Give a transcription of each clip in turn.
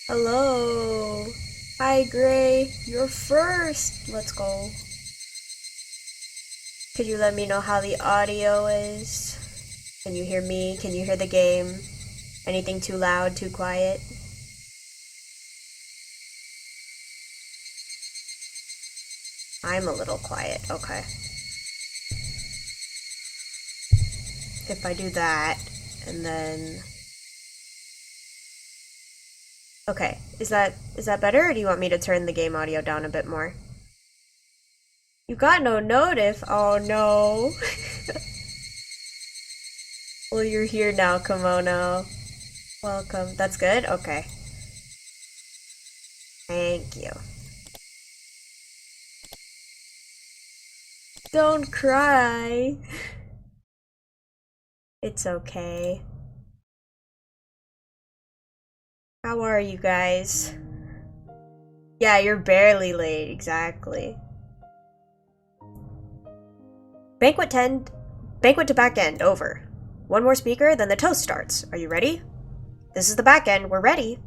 Hello. Hi, Gray. You're first. Let's go. Could you let me know how the audio is? Can you hear me? Can you hear the game? Anything too loud, too quiet? I'm a little quiet. Okay. If I do that, and then... Okay. Is that better, or do you want me to turn the game audio down a bit more? You got no notif? Oh no. Well, you're here now, Kimono. Welcome. That's good? Okay. Thank you. Don't cry. It's okay. How are you guys? Yeah, you're barely late, exactly. Banquet to back end, over. One more speaker, then the toast starts. Are you ready? This is the back end, we're ready.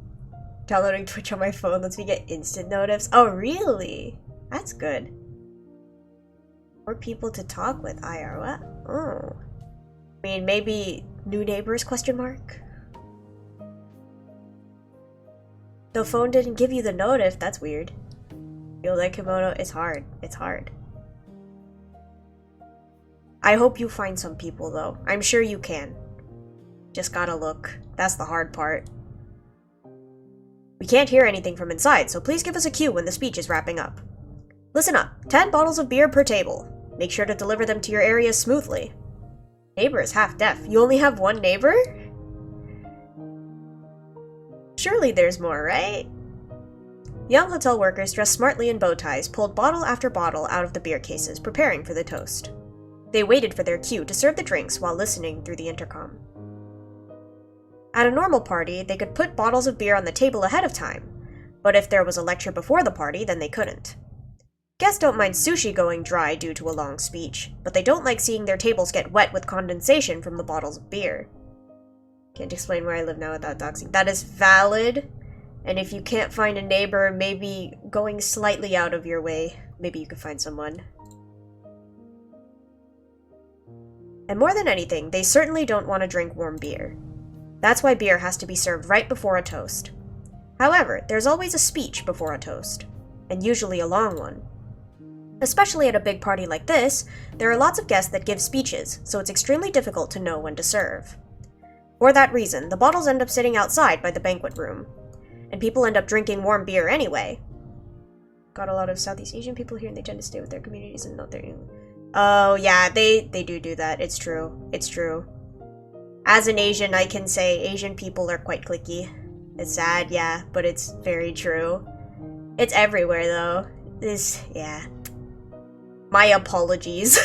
Downloading Twitch on my phone lets me get instant notifs. Oh, really? That's good. More people to talk with, IRL. Oh. I mean, maybe new neighbors, question mark? The phone didn't give you the notif, that's weird. Feel like Kimono, it's hard. It's hard. I hope you find some people, though. I'm sure you can. Just gotta look. That's the hard part. We can't hear anything from inside, so please give us a cue when the speech is wrapping up. Listen up. 10 bottles of beer per table. Make sure to deliver them to your area smoothly. Neighbor is half deaf. You only have one neighbor? Surely there's more, right? Young hotel workers dressed smartly in bow ties pulled bottle after bottle out of the beer cases, preparing for the toast. They waited for their cue to serve the drinks while listening through the intercom. At a normal party, they could put bottles of beer on the table ahead of time, but if there was a lecture before the party, then they couldn't. Guests don't mind sushi going dry due to a long speech, but they don't like seeing their tables get wet with condensation from the bottles of beer. Can't explain where I live now without doxing. That is valid, and if you can't find a neighbor, maybe going slightly out of your way, maybe you could find someone. And more than anything, they certainly don't want to drink warm beer. That's why beer has to be served right before a toast. However, there's always a speech before a toast, and usually a long one. Especially at a big party like this, there are lots of guests that give speeches, so it's extremely difficult to know when to serve. For that reason, the bottles end up sitting outside by the banquet room, and people end up drinking warm beer anyway. Got a lot of Southeast Asian people here, and they tend to stay with their communities and not their... Oh, yeah, they do that. It's true. It's true. As an Asian, I can say Asian people are quite cliquey. It's sad, yeah, but it's very true. It's everywhere, though. Yeah. My apologies.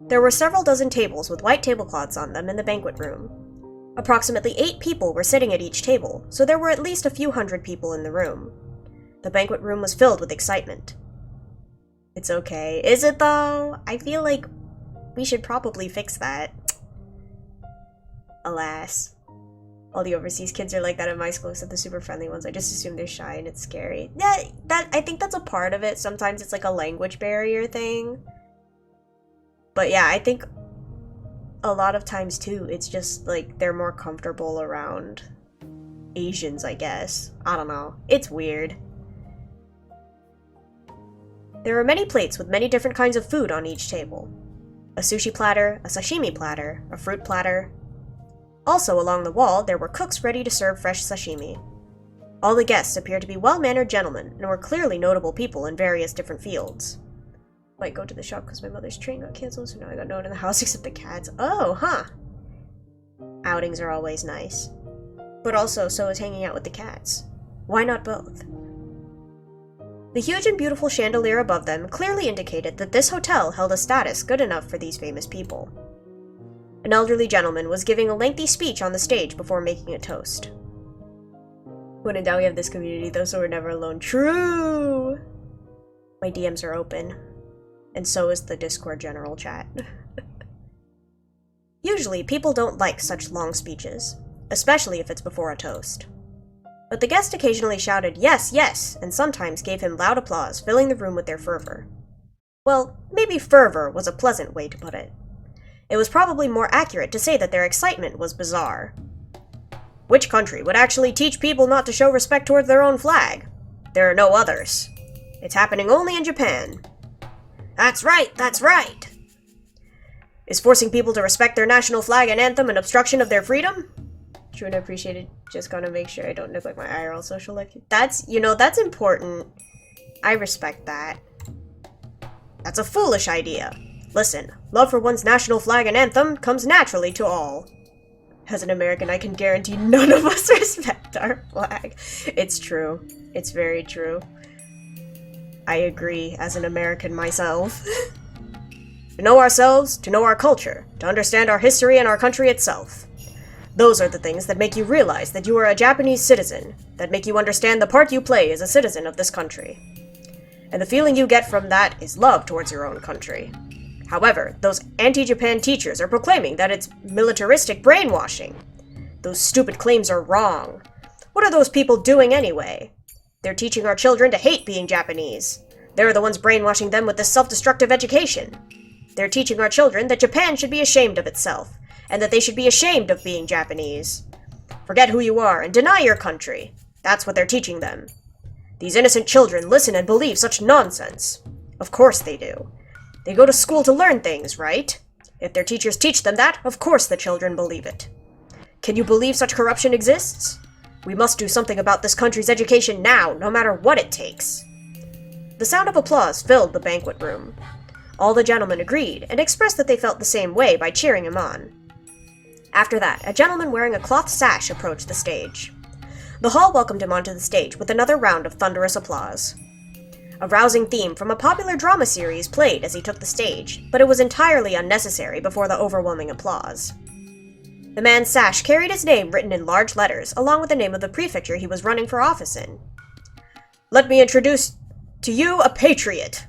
There were several dozen tables with white tablecloths on them in the banquet room. Approximately 8 people were sitting at each table, so there were at least a few hundred people in the room. The banquet room was filled with excitement. It's okay. Is it, though? I feel like we should probably fix that. Alas. All the overseas kids are like that at my school, except the super friendly ones. I just assume they're shy and it's scary. Yeah, I think that's a part of it. Sometimes it's like a language barrier thing. But yeah, I think a lot of times too, it's just like they're more comfortable around Asians, I guess. I don't know. It's weird. There were many plates with many different kinds of food on each table. A sushi platter, a sashimi platter, a fruit platter. Also, along the wall, there were cooks ready to serve fresh sashimi. All the guests appeared to be well-mannered gentlemen, and were clearly notable people in various different fields. Might go to the shop because my mother's train got canceled, so now I got no one in the house except the cats. Oh, huh. Outings are always nice. But also, so is hanging out with the cats. Why not both? The huge and beautiful chandelier above them clearly indicated that this hotel held a status good enough for these famous people. An elderly gentleman was giving a lengthy speech on the stage before making a toast. When in doubt, we have this community, though, so we're never alone. True! My DMs are open. And so is the Discord general chat. Usually, people don't like such long speeches. especially if it's before a toast. But the guest occasionally shouted, "Yes, yes," and sometimes gave him loud applause, filling the room with their fervor. Well, maybe fervor was a pleasant way to put it. It was probably more accurate to say that their excitement was bizarre. Which country would actually teach people not to show respect towards their own flag? There are no others. It's happening only in Japan. That's right, that's right! Is forcing people to respect their national flag and anthem an obstruction of their freedom? True and appreciated. Just gonna make sure I don't neglect my IRL social life. That's important. I respect that. That's a foolish idea. Listen, love for one's national flag and anthem comes naturally to all. As an American, I can guarantee none of us respect our flag. It's true. It's very true. I agree as an American myself. To know ourselves, to know our culture, to understand our history and our country itself. Those are the things that make you realize that you are a Japanese citizen, that make you understand the part you play as a citizen of this country. And the feeling you get from that is love towards your own country. However, those anti-Japan teachers are proclaiming that it's militaristic brainwashing. Those stupid claims are wrong. What are those people doing anyway? They're teaching our children to hate being Japanese. They're the ones brainwashing them with this self-destructive education. They're teaching our children that Japan should be ashamed of itself, and that they should be ashamed of being Japanese. Forget who you are and deny your country. That's what they're teaching them. These innocent children listen and believe such nonsense. Of course they do. They go to school to learn things, right? If their teachers teach them that, of course the children believe it. Can you believe such corruption exists? We must do something about this country's education now, no matter what it takes. The sound of applause filled the banquet room. All the gentlemen agreed, and expressed that they felt the same way by cheering him on. After that, a gentleman wearing a cloth sash approached the stage. The hall welcomed him onto the stage with another round of thunderous applause. A rousing theme from a popular drama series played as he took the stage, but it was entirely unnecessary before the overwhelming applause. The man's sash carried his name written in large letters, along with the name of the prefecture he was running for office in. Let me introduce to you a patriot,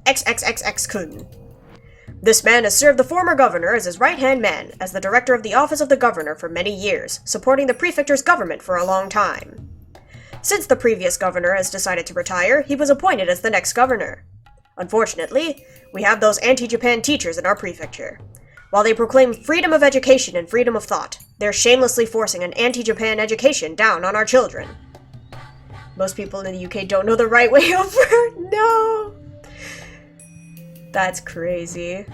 XXXX-kun. This man has served the former governor as his right-hand man, as the director of the office of the governor for many years, supporting the prefecture's government for a long time. Since the previous governor has decided to retire, he was appointed as the next governor. Unfortunately, we have those anti-Japan teachers in our prefecture. While they proclaim freedom of education and freedom of thought, they're shamelessly forcing an anti-Japan education down on our children. Most people in the UK don't know the right way over. No! That's crazy.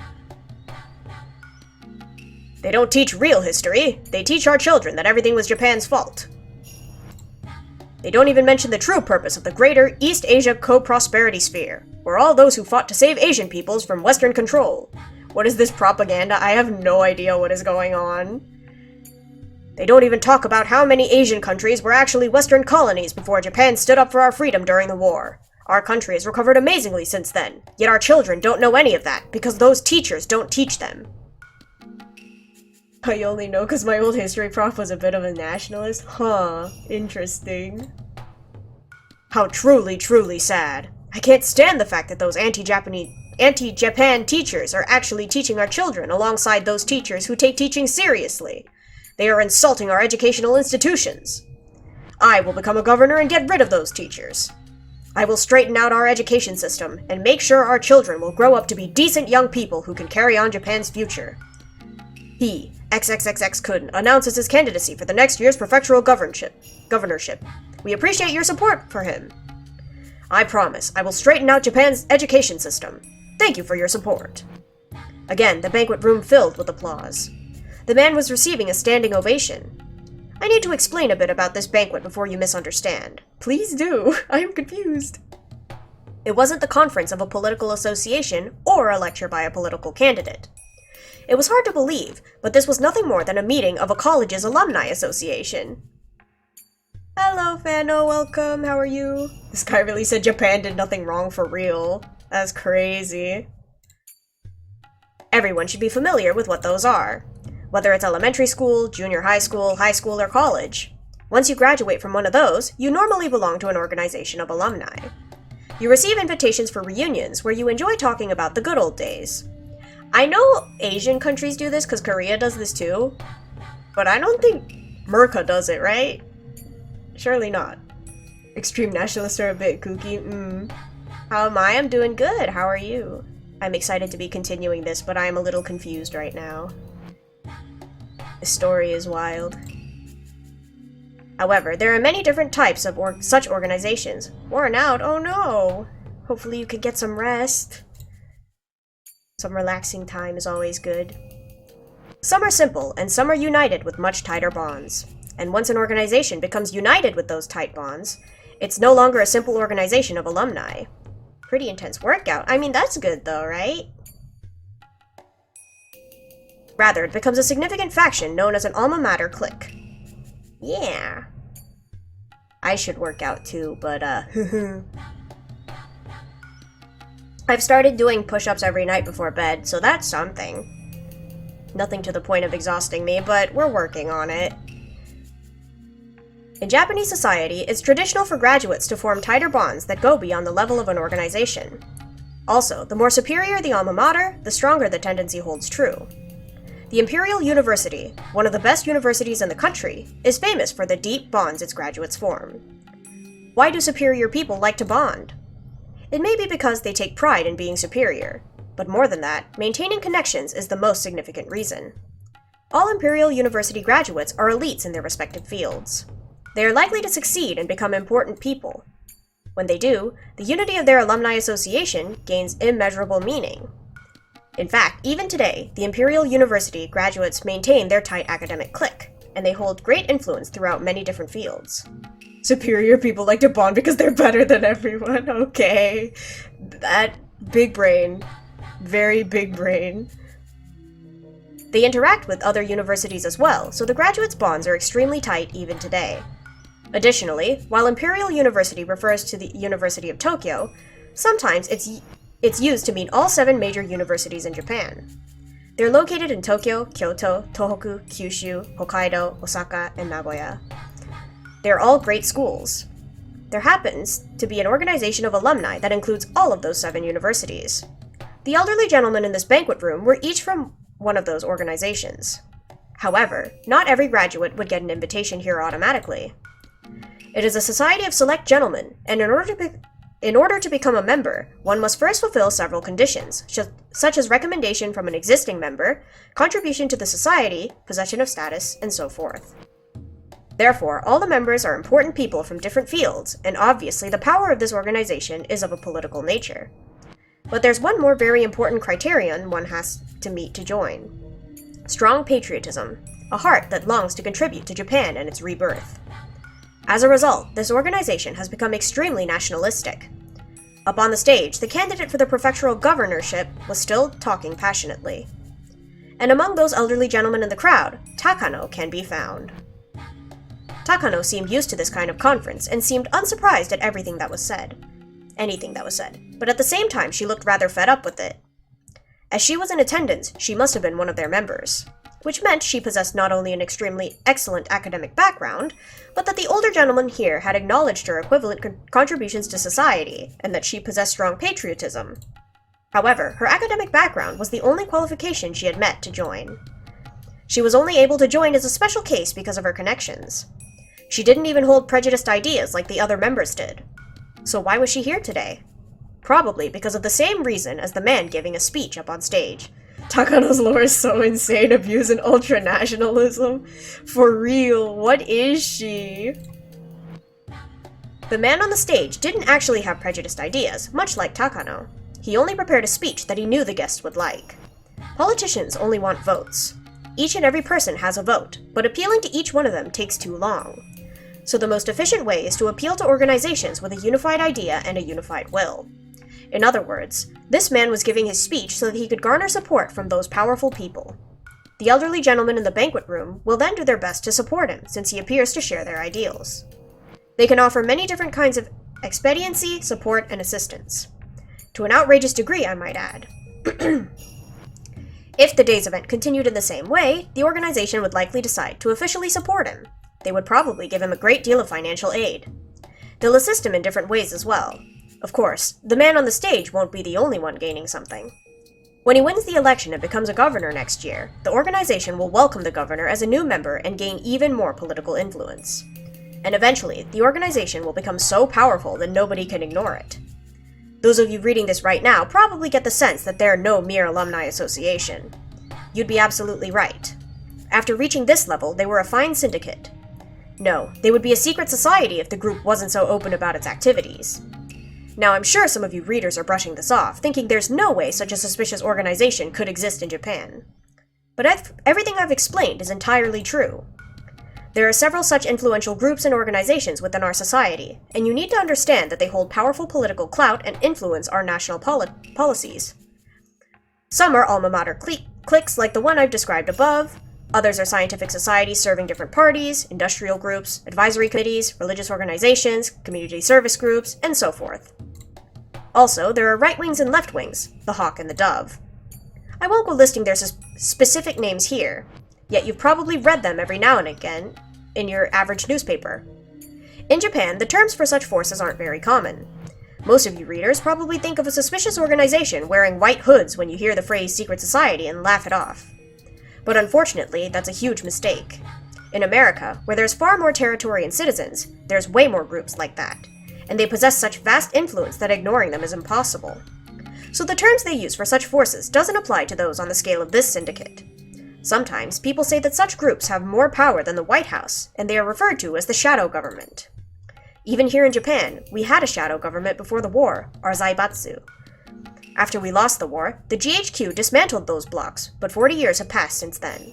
They don't teach real history. They teach our children that everything was Japan's fault. They don't even mention the true purpose of the greater East Asia Co-Prosperity Sphere, or all those who fought to save Asian peoples from Western control. What is this propaganda? I have no idea what is going on. They don't even talk about how many Asian countries were actually Western colonies before Japan stood up for our freedom during the war. Our country has recovered amazingly since then, yet our children don't know any of that, because those teachers don't teach them. I only know because my old history prof was a bit of a nationalist. Huh, interesting. How truly, truly sad. I can't stand the fact that those anti-Japan teachers are actually teaching our children alongside those teachers who take teaching seriously. They are insulting our educational institutions. I will become a governor and get rid of those teachers. I will straighten out our education system and make sure our children will grow up to be decent young people who can carry on Japan's future. He, XXXX-kun, announces his candidacy for the next year's prefectural governorship. We appreciate your support for him. I promise I will straighten out Japan's education system. Thank you for your support. Again, the banquet room filled with applause. The man was receiving a standing ovation. I need to explain a bit about this banquet before you misunderstand. Please do. I am confused. It wasn't the conference of a political association or a lecture by a political candidate. It was hard to believe, but this was nothing more than a meeting of a college's alumni association. Hello, Fano, welcome, how are you? This guy really said Japan did nothing wrong for real. That's crazy. Everyone should be familiar with what those are. Whether it's elementary school, junior high school, or college. Once you graduate from one of those, you normally belong to an organization of alumni. You receive invitations for reunions where you enjoy talking about the good old days. I know Asian countries do this because Korea does this too, but I don't think Merca does it, right? Surely not. Extreme nationalists are a bit kooky. How am I? I'm doing good. How are you? I'm excited to be continuing this, but I am a little confused right now. The story is wild. However, there are many different types of such organizations. Worn out? Oh no! Hopefully you can get some rest. Some relaxing time is always good. Some are simple, and some are united with much tighter bonds. And once an organization becomes united with those tight bonds, it's no longer a simple organization of alumni. Pretty intense workout. I mean, that's good though, right? Rather, it becomes a significant faction known as an alma mater clique. Yeah. I should work out too, but I've started doing push-ups every night before bed, so that's something. Nothing to the point of exhausting me, but we're working on it. In Japanese society, it's traditional for graduates to form tighter bonds that go beyond the level of an organization. Also, the more superior the alma mater, the stronger the tendency holds true. The Imperial University, one of the best universities in the country, is famous for the deep bonds its graduates form. Why do superior people like to bond? It may be because they take pride in being superior, but more than that, maintaining connections is the most significant reason. All Imperial University graduates are elites in their respective fields. They are likely to succeed and become important people. When they do, the unity of their alumni association gains immeasurable meaning. In fact, even today, the Imperial University graduates maintain their tight academic clique, and they hold great influence throughout many different fields. Superior people like to bond because they're better than everyone, okay. That big brain. Very big brain. They interact with other universities as well, so the graduates' bonds are extremely tight even today. Additionally, while Imperial University refers to the University of Tokyo, sometimes it's used to mean all 7 major universities in Japan. They're located in Tokyo, Kyoto, Tohoku, Kyushu, Hokkaido, Osaka, and Nagoya. They're all great schools. There happens to be an organization of alumni that includes all of those 7 universities. The elderly gentlemen in this banquet room were each from one of those organizations. However, not every graduate would get an invitation here automatically. It is a society of select gentlemen, and in order to become a member, one must first fulfill several conditions, such as recommendation from an existing member, contribution to the society, possession of status, and so forth. Therefore, all the members are important people from different fields, and obviously the power of this organization is of a political nature. But there's one more very important criterion one has to meet to join. Strong patriotism, a heart that longs to contribute to Japan and its rebirth. As a result, this organization has become extremely nationalistic. Up on the stage, the candidate for the prefectural governorship was still talking passionately. And among those elderly gentlemen in the crowd, Takano can be found. Takano seemed used to this kind of conference and seemed unsurprised at anything that was said, but at the same time she looked rather fed up with it. As she was in attendance, she must have been one of their members, which meant she possessed not only an extremely excellent academic background, but that the older gentleman here had acknowledged her equivalent contributions to society, and that she possessed strong patriotism. However, her academic background was the only qualification she had met to join. She was only able to join as a special case because of her connections. She didn't even hold prejudiced ideas like the other members did. So why was she here today? Probably because of the same reason as the man giving a speech up on stage. Takano's lore is so insane, abuse and ultra-nationalism. For real, what is she? The man on the stage didn't actually have prejudiced ideas, much like Takano. He only prepared a speech that he knew the guests would like. Politicians only want votes. Each and every person has a vote, but appealing to each one of them takes too long. So the most efficient way is to appeal to organizations with a unified idea and a unified will. In other words, this man was giving his speech so that he could garner support from those powerful people. The elderly gentlemen in the banquet room will then do their best to support him, since he appears to share their ideals. They can offer many different kinds of expediency, support, and assistance. To an outrageous degree, I might add. If the day's event continued in the same way, the organization would likely decide to officially support him. They would probably give him a great deal of financial aid. They'll assist him in different ways as well. Of course, the man on the stage won't be the only one gaining something. When he wins the election and becomes a governor next year, the organization will welcome the governor as a new member and gain even more political influence. And eventually, the organization will become so powerful that nobody can ignore it. Those of you reading this right now probably get the sense that they're no mere alumni association. You'd be absolutely right. After reaching this level, they were a fine syndicate. No, they would be a secret society if the group wasn't so open about its activities. Now, I'm sure some of you readers are brushing this off, thinking there's no way such a suspicious organization could exist in Japan. But everything I've explained is entirely true. There are several such influential groups and organizations within our society, and you need to understand that they hold powerful political clout and influence our national policies. Some are alma mater cliques like the one I've described above. Others are scientific societies serving different parties, industrial groups, advisory committees, religious organizations, community service groups, and so forth. Also, there are right wings and left wings, the hawk and the dove. I won't go listing their specific names here, yet you've probably read them every now and again in your average newspaper. In Japan, the terms for such forces aren't very common. Most of you readers probably think of a suspicious organization wearing white hoods when you hear the phrase secret society and laugh it off. But unfortunately, that's a huge mistake. In America, where there's far more territory and citizens, there's way more groups like that, and they possess such vast influence that ignoring them is impossible. So the terms they use for such forces doesn't apply to those on the scale of this syndicate. Sometimes people say that such groups have more power than the White House, and they are referred to as the shadow government. Even here in Japan, we had a shadow government before the war, our Zaibatsu. After we lost the war, the GHQ dismantled those blocks, but 40 years have passed since then.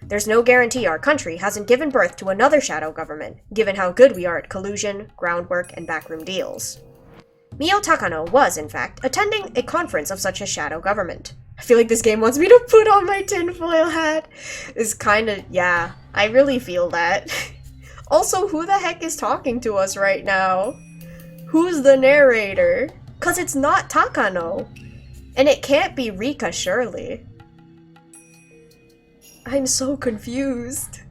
There's no guarantee our country hasn't given birth to another shadow government, given how good we are at collusion, groundwork, and backroom deals. Mio Takano was, in fact, attending a conference of such a shadow government. I feel like this game wants me to put on my tinfoil hat. It's kinda, yeah, I really feel that. Also, who the heck is talking to us right now? Who's the narrator? 'Cause it's not Takano. And it can't be Rika, surely. I'm so confused.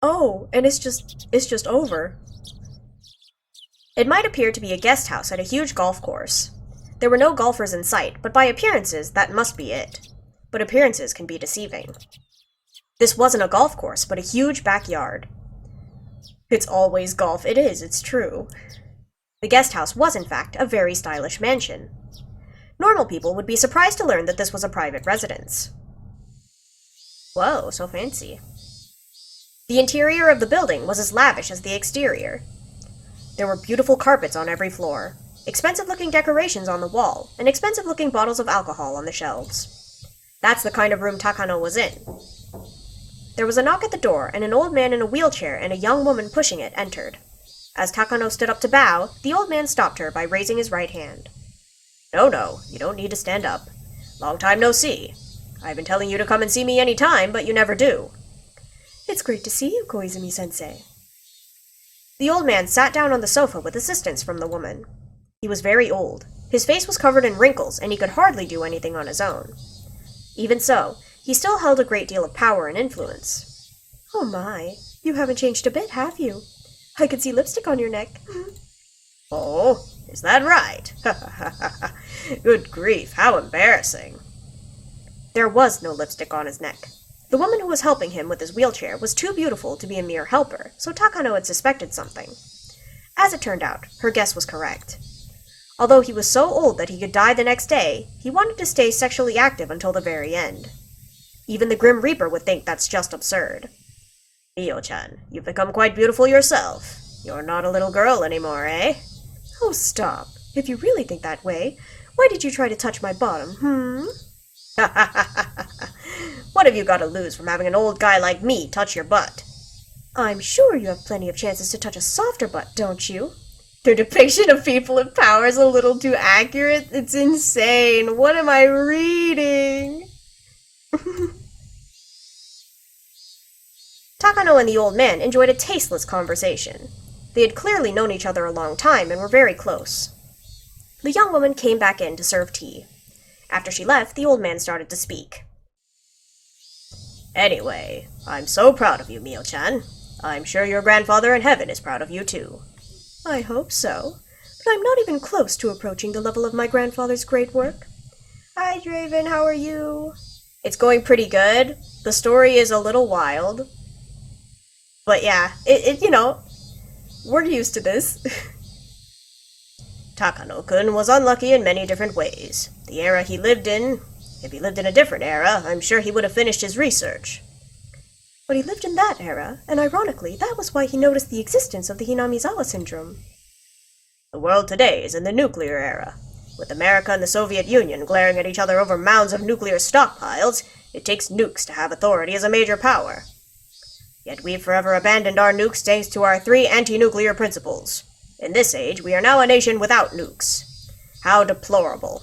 Oh, and it's just over. It might appear to be a guest house at a huge golf course. There were no golfers in sight, but by appearances, that must be it. But appearances can be deceiving. This wasn't a golf course, but a huge backyard. It's always golf. It is, it's true. The guest house was, in fact, a very stylish mansion. Normal people would be surprised to learn that this was a private residence. Whoa, so fancy. The interior of the building was as lavish as the exterior. There were beautiful carpets on every floor, expensive-looking decorations on the wall, and expensive-looking bottles of alcohol on the shelves. That's the kind of room Takano was in. There was a knock at the door, and an old man in a wheelchair and a young woman pushing it entered. As Takano stood up to bow, the old man stopped her by raising his right hand. No, you don't need to stand up. Long time no see. I've been telling you to come and see me any time, but you never do. It's great to see you, Koizumi-sensei. The old man sat down on the sofa with assistance from the woman. He was very old. His face was covered in wrinkles, and he could hardly do anything on his own. Even so, he still held a great deal of power and influence. Oh my, you haven't changed a bit, have you? I can see lipstick on your neck. Oh, is that right? Good grief, how embarrassing. There was no lipstick on his neck. The woman who was helping him with his wheelchair was too beautiful to be a mere helper, so Takano had suspected something. As it turned out, her guess was correct. Although he was so old that he could die the next day, he wanted to stay sexually active until the very end. Even the Grim Reaper would think that's just absurd. Mio-chan, you've become quite beautiful yourself. You're not a little girl anymore, eh? Oh, stop. If you really think that way, why did you try to touch my bottom, What have you got to lose from having an old guy like me touch your butt? I'm sure you have plenty of chances to touch a softer butt, don't you? Their depiction of people in power is a little too accurate. It's insane. What am I reading? Takano and the old man enjoyed a tasteless conversation. They had clearly known each other a long time and were very close. The young woman came back in to serve tea. After she left, the old man started to speak. Anyway, I'm so proud of you, Mio-chan. I'm sure your grandfather in heaven is proud of you, too. I hope so. but I'm not even close to approaching the level of my grandfather's great work. Hi, Draven, how are you? It's going pretty good. The story is a little wild. But yeah, we're used to this. Takano-kun was unlucky in many different ways. The era he lived in, if he lived in a different era, I'm sure he would have finished his research. But he lived in that era, and ironically, that was why he noticed the existence of the Hinamizawa syndrome. The world today is in the nuclear era. With America and the Soviet Union glaring at each other over mounds of nuclear stockpiles, it takes nukes to have authority as a major power. Yet we've forever abandoned our nukes thanks to our 3 anti-nuclear principles. In this age, we are now a nation without nukes. How deplorable.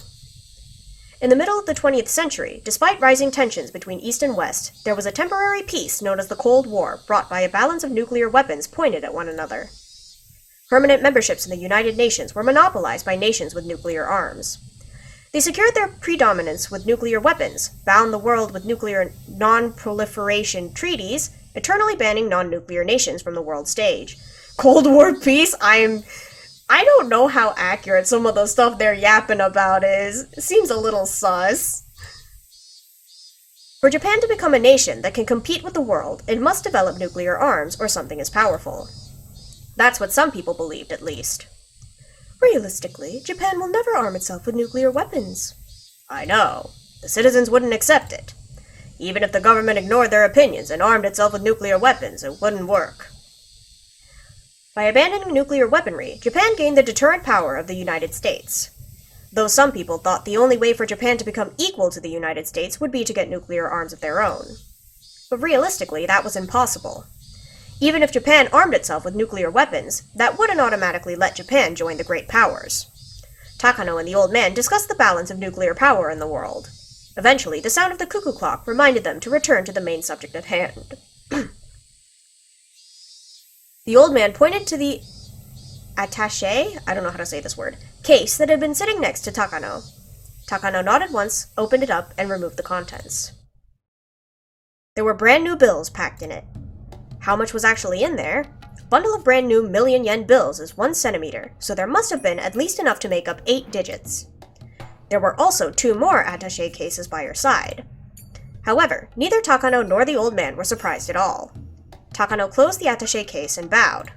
In the middle of the 20th century, despite rising tensions between East and West, there was a temporary peace known as the Cold War, brought by a balance of nuclear weapons pointed at one another. Permanent memberships in the United Nations were monopolized by nations with nuclear arms. They secured their predominance with nuclear weapons, bound the world with nuclear non-proliferation treaties, eternally banning non-nuclear nations from the world stage. Cold War peace? I don't know how accurate some of the stuff they're yapping about is. It seems a little sus. For Japan to become a nation that can compete with the world, it must develop nuclear arms or something as powerful. That's what some people believed, at least. Realistically, Japan will never arm itself with nuclear weapons. I know. The citizens wouldn't accept it. Even if the government ignored their opinions and armed itself with nuclear weapons, it wouldn't work. By abandoning nuclear weaponry, Japan gained the deterrent power of the United States. Though some people thought the only way for Japan to become equal to the United States would be to get nuclear arms of their own. But realistically, that was impossible. Even if Japan armed itself with nuclear weapons, that wouldn't automatically let Japan join the great powers. Takano and the old man discussed the balance of nuclear power in the world. Eventually, the sound of the cuckoo clock reminded them to return to the main subject at hand. The old man pointed to the attaché, I don't know how to say this word, case that had been sitting next to Takano. Takano nodded once, opened it up, and removed the contents. There were brand new bills packed in it. How much was actually in there? A bundle of brand new million-yen bills is 1 centimeter, so there must have been at least enough to make up 8 digits. There were also 2 more attaché cases by her side. However, neither Takano nor the old man were surprised at all. Takano closed the attaché case and bowed.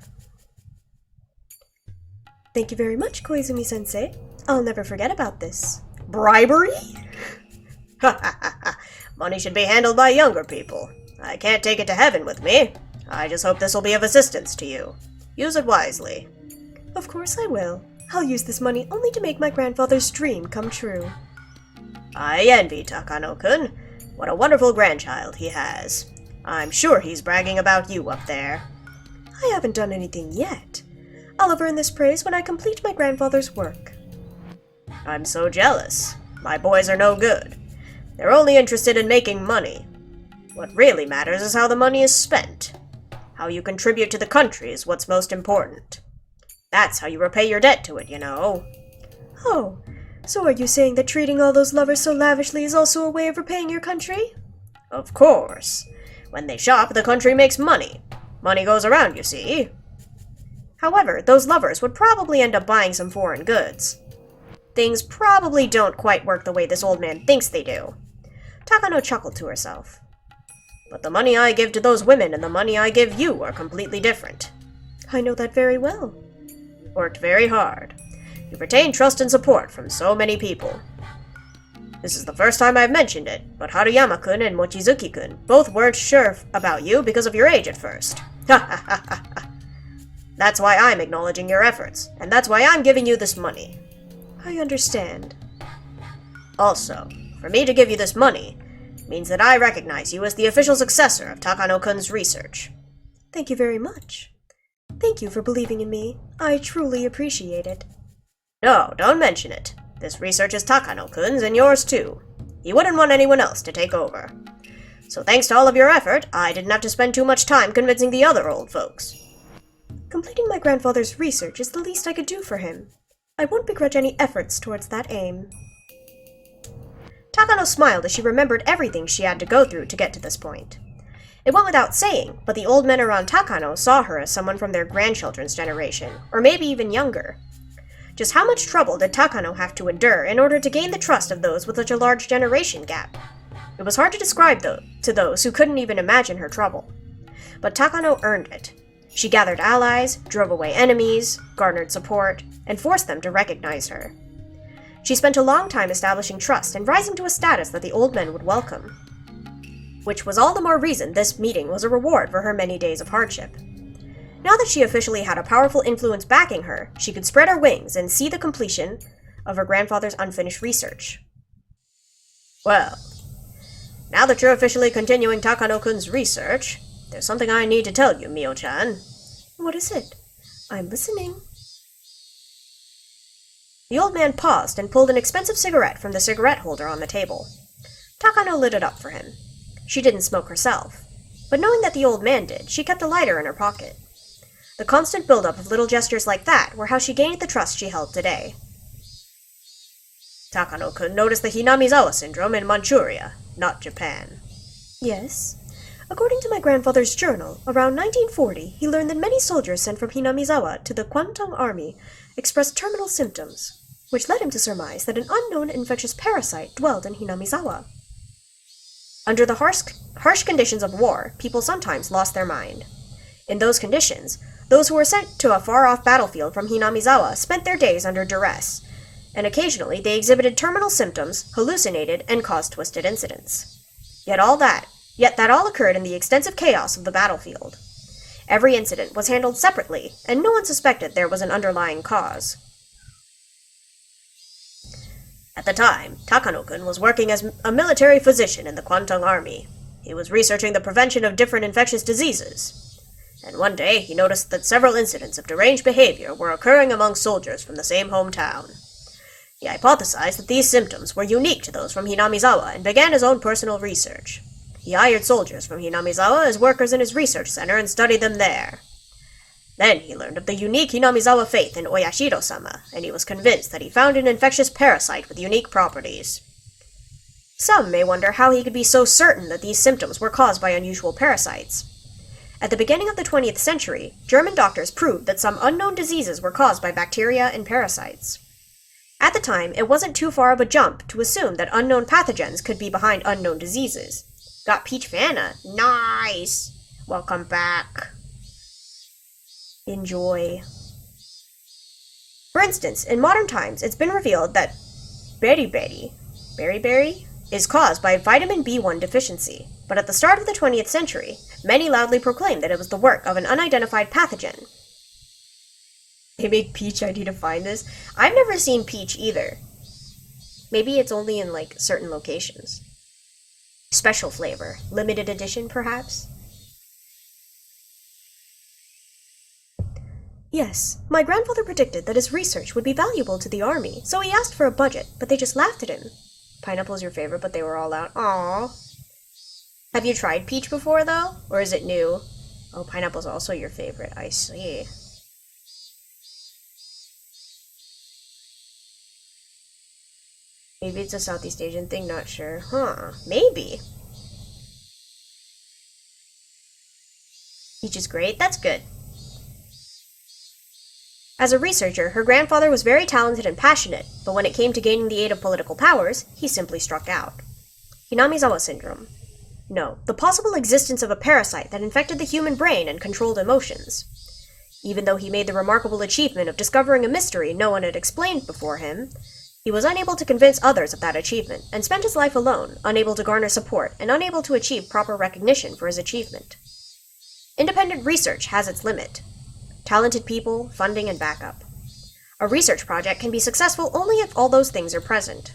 Thank you very much, Koizumi-sensei. I'll never forget about this. Bribery? Ha ha ha ha. Money should be handled by younger people. I can't take it to heaven with me. I just hope this will be of assistance to you. Use it wisely. Of course I will. I'll use this money only to make my grandfather's dream come true. I envy Takano-kun. What a wonderful grandchild he has. I'm sure he's bragging about you up there. I haven't done anything yet. I'll have earned this praise when I complete my grandfather's work. I'm so jealous. My boys are no good. They're only interested in making money. What really matters is how the money is spent. How you contribute to the country is what's most important. That's how you repay your debt to it, you know. Oh, so are you saying that treating all those lovers so lavishly is also a way of repaying your country? Of course. When they shop, the country makes money. Money goes around, you see. However, those lovers would probably end up buying some foreign goods. Things probably don't quite work the way this old man thinks they do. Takano chuckled to herself. But the money I give to those women and the money I give you are completely different. I know that very well. You worked very hard. You've retained trust and support from so many people. This is the first time I've mentioned it, but Haruyama-kun and Mochizuki-kun both weren't sure about you because of your age at first. Ha ha ha ha ha. That's why I'm acknowledging your efforts, and that's why I'm giving you this money. I understand. Also, for me to give you this money means that I recognize you as the official successor of Takano-kun's research. Thank you very much. Thank you for believing in me. I truly appreciate it. No, don't mention it. This research is Takano-kun's and yours too. He wouldn't want anyone else to take over. So thanks to all of your effort, I didn't have to spend too much time convincing the other old folks. Completing my grandfather's research is the least I could do for him. I won't begrudge any efforts towards that aim. Takano smiled as she remembered everything she had to go through to get to this point. It went without saying, but the old men around Takano saw her as someone from their grandchildren's generation, or maybe even younger. Just how much trouble did Takano have to endure in order to gain the trust of those with such a large generation gap? It was hard to describe to those who couldn't even imagine her trouble. But Takano earned it. She gathered allies, drove away enemies, garnered support, and forced them to recognize her. She spent a long time establishing trust and rising to a status that the old men would welcome. Which was all the more reason this meeting was a reward for her many days of hardship. Now that she officially had a powerful influence backing her, she could spread her wings and see the completion of her grandfather's unfinished research. Well, now that you're officially continuing Takano-kun's research, there's something I need to tell you, Mio-chan. What is it? I'm listening. The old man paused and pulled an expensive cigarette from the cigarette holder on the table. Takano lit it up for him. She didn't smoke herself, but knowing that the old man did, she kept a lighter in her pocket. The constant buildup of little gestures like that were how she gained the trust she held today. Takano-kun noticed the Hinamizawa syndrome in Manchuria, not Japan. Yes. According to my grandfather's journal, around 1940, he learned that many soldiers sent from Hinamizawa to the Kwantung Army expressed terminal symptoms, which led him to surmise that an unknown infectious parasite dwelled in Hinamizawa. Under the harsh conditions of war, people sometimes lost their mind. In those conditions, those who were sent to a far-off battlefield from Hinamizawa spent their days under duress, and occasionally they exhibited terminal symptoms, hallucinated, and caused twisted incidents. Yet that all occurred in the extensive chaos of the battlefield. Every incident was handled separately, and no one suspected there was an underlying cause. At the time, Takano-kun was working as a military physician in the Kwantung Army. He was researching the prevention of different infectious diseases. And one day, he noticed that several incidents of deranged behavior were occurring among soldiers from the same hometown. He hypothesized that these symptoms were unique to those from Hinamizawa and began his own personal research. He hired soldiers from Hinamizawa as workers in his research center and studied them there. Then he learned of the unique Hinamizawa faith in Oyashiro-sama, and he was convinced that he found an infectious parasite with unique properties. Some may wonder how he could be so certain that these symptoms were caused by unusual parasites. At the beginning of the 20th century, German doctors proved that some unknown diseases were caused by bacteria and parasites. At the time, it wasn't too far of a jump to assume that unknown pathogens could be behind unknown diseases. Got Peach Vanna? Nice! Welcome back. Enjoy. For instance, in modern times, it's been revealed that beriberi is caused by vitamin B1 deficiency, but at the start of the 20th century, many loudly proclaimed that it was the work of an unidentified pathogen. They make peach ID to find this? I've never seen peach either. Maybe it's only in, certain locations. Special flavor. Limited edition, perhaps? Yes, my grandfather predicted that his research would be valuable to the army, so he asked for a budget, but they just laughed at him. Pineapple's your favorite, but they were all out. Aww. Have you tried peach before, though? Or is it new? Oh, pineapple's also your favorite. I see. Maybe it's a Southeast Asian thing, not sure. Huh, maybe. Peach is great, that's good. As a researcher, her grandfather was very talented and passionate, but when it came to gaining the aid of political powers, he simply struck out. Hinamizawa syndrome. No, the possible existence of a parasite that infected the human brain and controlled emotions. Even though he made the remarkable achievement of discovering a mystery no one had explained before him, he was unable to convince others of that achievement, and spent his life alone, unable to garner support, and unable to achieve proper recognition for his achievement. Independent research has its limit. Talented people, funding, and backup. A research project can be successful only if all those things are present.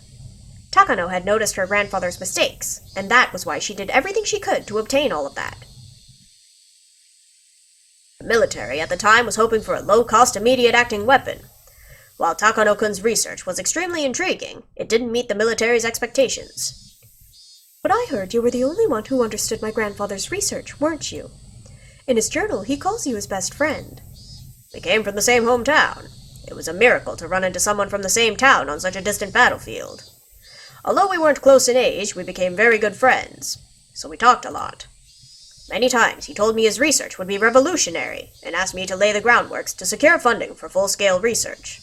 Takano had noticed her grandfather's mistakes, and that was why she did everything she could to obtain all of that. The military at the time was hoping for a low-cost, immediate-acting weapon. While Takano-kun's research was extremely intriguing, it didn't meet the military's expectations. But I heard you were the only one who understood my grandfather's research, weren't you? In his journal, he calls you his best friend. We came from the same hometown. It was a miracle to run into someone from the same town on such a distant battlefield. Although we weren't close in age, we became very good friends, so we talked a lot. Many times he told me his research would be revolutionary, and asked me to lay the groundwork to secure funding for full-scale research.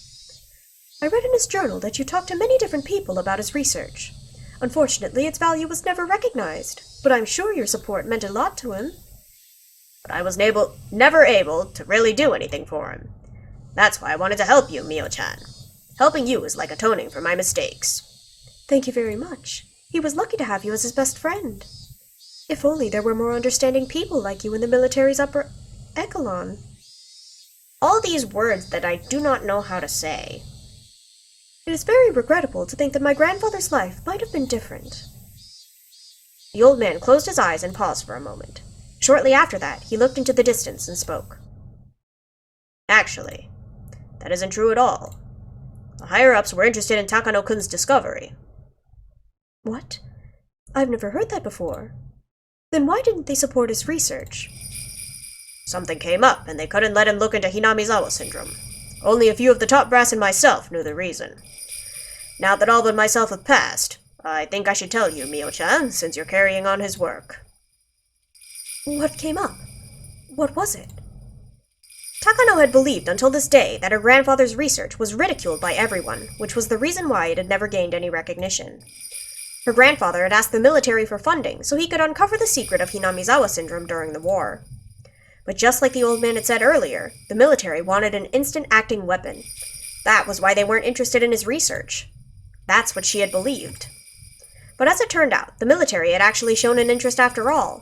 I read in his journal that you talked to many different people about his research. Unfortunately, its value was never recognized, but I'm sure your support meant a lot to him. But I was never able to really do anything for him. That's why I wanted to help you, Mio-chan. Helping you is like atoning for my mistakes. Thank you very much. He was lucky to have you as his best friend. If only there were more understanding people like you in the military's upper echelon. All these words that I do not know how to say. It is very regrettable to think that my grandfather's life might have been different. The old man closed his eyes and paused for a moment. Shortly after that, he looked into the distance and spoke. Actually, that isn't true at all. The higher-ups were interested in Takano-kun's discovery. What? I've never heard that before. Then why didn't they support his research? Something came up, and they couldn't let him look into Hinamizawa syndrome. Only a few of the top brass and myself knew the reason. Now that all but myself have passed, I think I should tell you, Mio-chan, since you're carrying on his work. What came up? What was it? Takano had believed until this day that her grandfather's research was ridiculed by everyone, which was the reason why it had never gained any recognition. Her grandfather had asked the military for funding so he could uncover the secret of Hinamizawa syndrome during the war. But just like the old man had said earlier, the military wanted an instant-acting weapon. That was why they weren't interested in his research. That's what she had believed. But as it turned out, the military had actually shown an interest after all.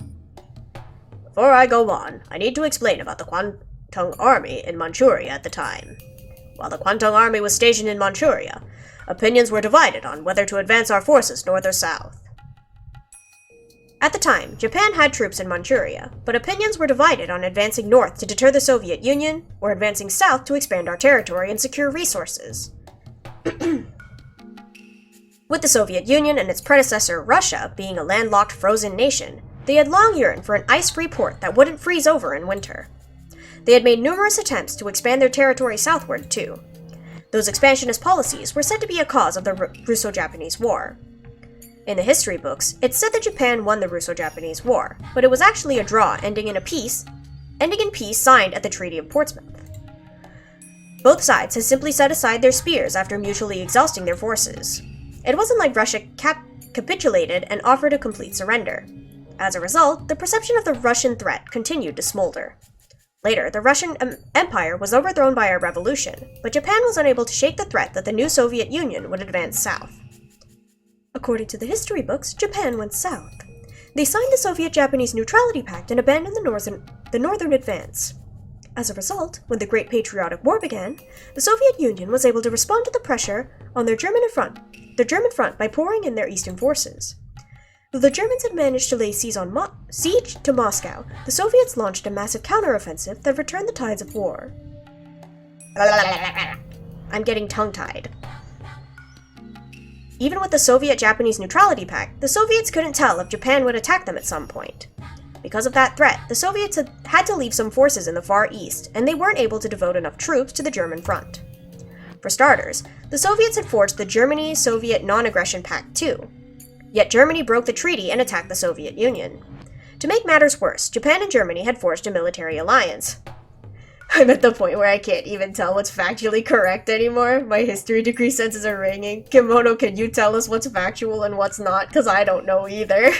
Before I go on, I need to explain about the Kwantung Army in Manchuria at the time. While the Kwantung Army was stationed in Manchuria, opinions were divided on whether to advance our forces north or south. At the time, Japan had troops in Manchuria, but opinions were divided on advancing north to deter the Soviet Union, or advancing south to expand our territory and secure resources. With the Soviet Union and its predecessor, Russia, being a landlocked frozen nation, they had long yearned for an ice-free port that wouldn't freeze over in winter. They had made numerous attempts to expand their territory southward, too. Those expansionist policies were said to be a cause of the Russo-Japanese War. In the history books, it said that Japan won the Russo-Japanese War, but it was actually a draw ending in peace signed at the Treaty of Portsmouth. Both sides had simply set aside their spears after mutually exhausting their forces. It wasn't like Russia capitulated and offered a complete surrender. As a result, the perception of the Russian threat continued to smolder. Later, the Russian Empire was overthrown by a revolution, but Japan was unable to shake the threat that the new Soviet Union would advance south. According to the history books, Japan went south. They signed the Soviet-Japanese Neutrality Pact and abandoned the northern advance. As a result, when the Great Patriotic War began, the Soviet Union was able to respond to the pressure on their German front by pouring in their eastern forces. Though the Germans had managed to lay siege to Moscow, the Soviets launched a massive counteroffensive that returned the tides of war. I'm getting tongue-tied. Even with the Soviet-Japanese Neutrality Pact, the Soviets couldn't tell if Japan would attack them at some point. Because of that threat, the Soviets had to leave some forces in the Far East, and they weren't able to devote enough troops to the German front. For starters, the Soviets had forged the Germany-Soviet Non-Aggression Pact too. Yet Germany broke the treaty and attacked the Soviet Union. To make matters worse, Japan and Germany had forged a military alliance. I'm at the point where I can't even tell what's factually correct anymore. My history degree senses are ringing. Kimono, can you tell us what's factual and what's not? Because I don't know either.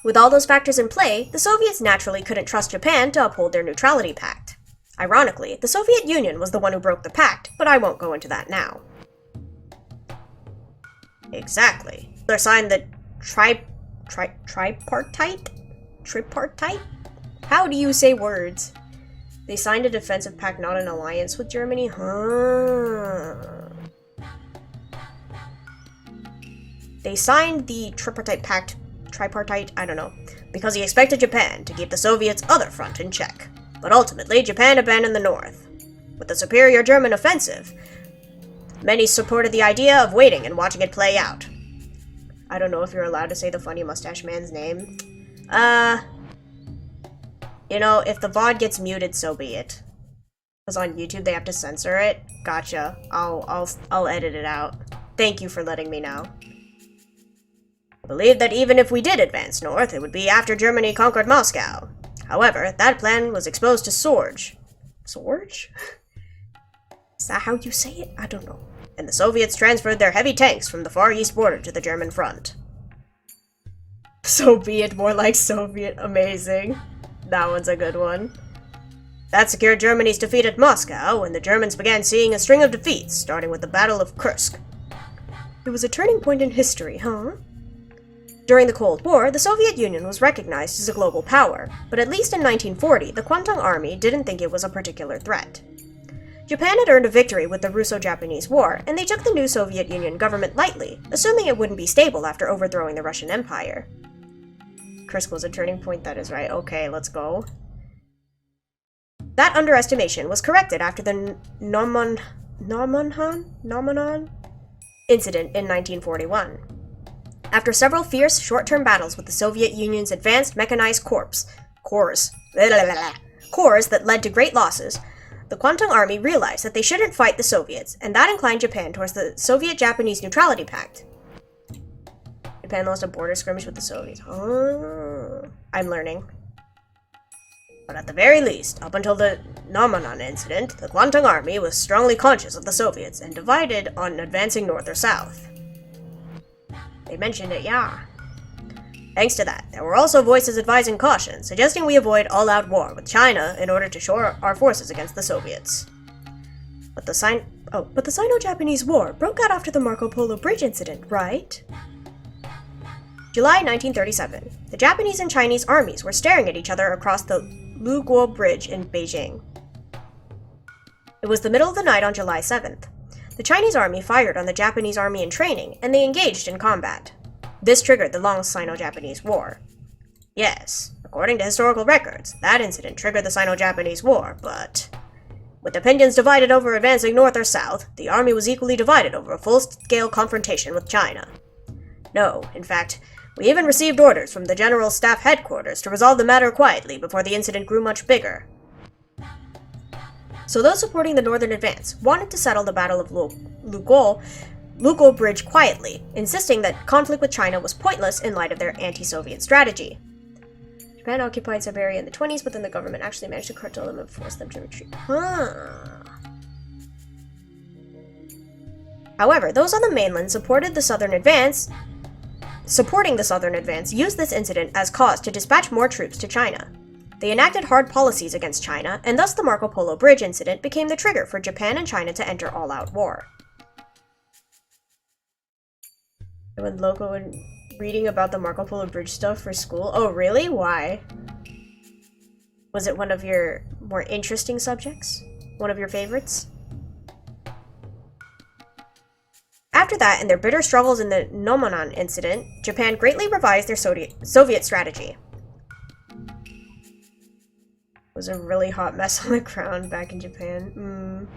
With all those factors in play, the Soviets naturally couldn't trust Japan to uphold their neutrality pact. Ironically, the Soviet Union was the one who broke the pact, but I won't go into that now. Exactly. They signed the tripartite? Tripartite? How do you say words? They signed a defensive pact, not an alliance with Germany? Huh. They signed the tripartite, I don't know, because he expected Japan to keep the Soviets' other front in check. But ultimately, Japan abandoned the North. With the superior German offensive, many supported the idea of waiting and watching it play out. I don't know if you're allowed to say the funny mustache man's name. You know, if the VOD gets muted, so be it. Because on YouTube they have to censor it. Gotcha. I'll edit it out. Thank you for letting me know. I believe that even if we did advance north, it would be after Germany conquered Moscow. However, that plan was exposed to Sorge. Sorge? Is that how you say it? I don't know. And the Soviets transferred their heavy tanks from the Far East border to the German front. Soviet, more like Soviet. Amazing. That one's a good one. That secured Germany's defeat at Moscow, and the Germans began seeing a string of defeats, starting with the Battle of Kursk. It was a turning point in history, huh? During the Cold War, the Soviet Union was recognized as a global power, but at least in 1940, the Kwantung Army didn't think it was a particular threat. Japan had earned a victory with the Russo-Japanese War, and they took the new Soviet Union government lightly, assuming it wouldn't be stable after overthrowing the Russian Empire. Kursk was a turning point, that is right. Okay, let's go. That underestimation was corrected after the Nomonhan incident in 1941. After several fierce, short-term battles with the Soviet Union's advanced mechanized corps that led to great losses, the Kwantung Army realized that they shouldn't fight the Soviets, and that inclined Japan towards the Soviet-Japanese Neutrality Pact. Japan lost a border skirmish with the Soviets. Oh, I'm learning. But at the very least, up until the Nomonhan incident, the Kwantung Army was strongly conscious of the Soviets and divided on advancing north or south. They mentioned it, yeah. Thanks to that, there were also voices advising caution, suggesting we avoid all-out war with China in order to shore our forces against the Soviets. But the Sino-Japanese War broke out after the Marco Polo Bridge incident, right? July 1937. The Japanese and Chinese armies were staring at each other across the Luguo Bridge in Beijing. It was the middle of the night on July 7th. The Chinese army fired on the Japanese army in training, and they engaged in combat. This triggered the long Sino-Japanese War. Yes, according to historical records, that incident triggered the Sino-Japanese War, but with opinions divided over advancing north or south, the army was equally divided over a full-scale confrontation with China. No, in fact, we even received orders from the General Staff Headquarters to resolve the matter quietly before the incident grew much bigger. So those supporting the northern advance wanted to settle the Battle of Luguo Bridge quietly, insisting that conflict with China was pointless in light of their anti-Soviet strategy. Japan occupied Siberia in the 1920s, but then the government actually managed to curtail them and force them to retreat. However, those on the mainland supporting the southern advance used this incident as cause to dispatch more troops to China. They enacted hard policies against China, and thus the Marco Polo Bridge incident became the trigger for Japan and China to enter all-out war. I went loco when reading about the Marco Polo Bridge stuff for school. Oh, really? Why? Was it one of your more interesting subjects? One of your favorites? After that, in their bitter struggles in the Nomonhan incident, Japan greatly revised their Soviet strategy. It was a really hot mess on the ground back in Japan.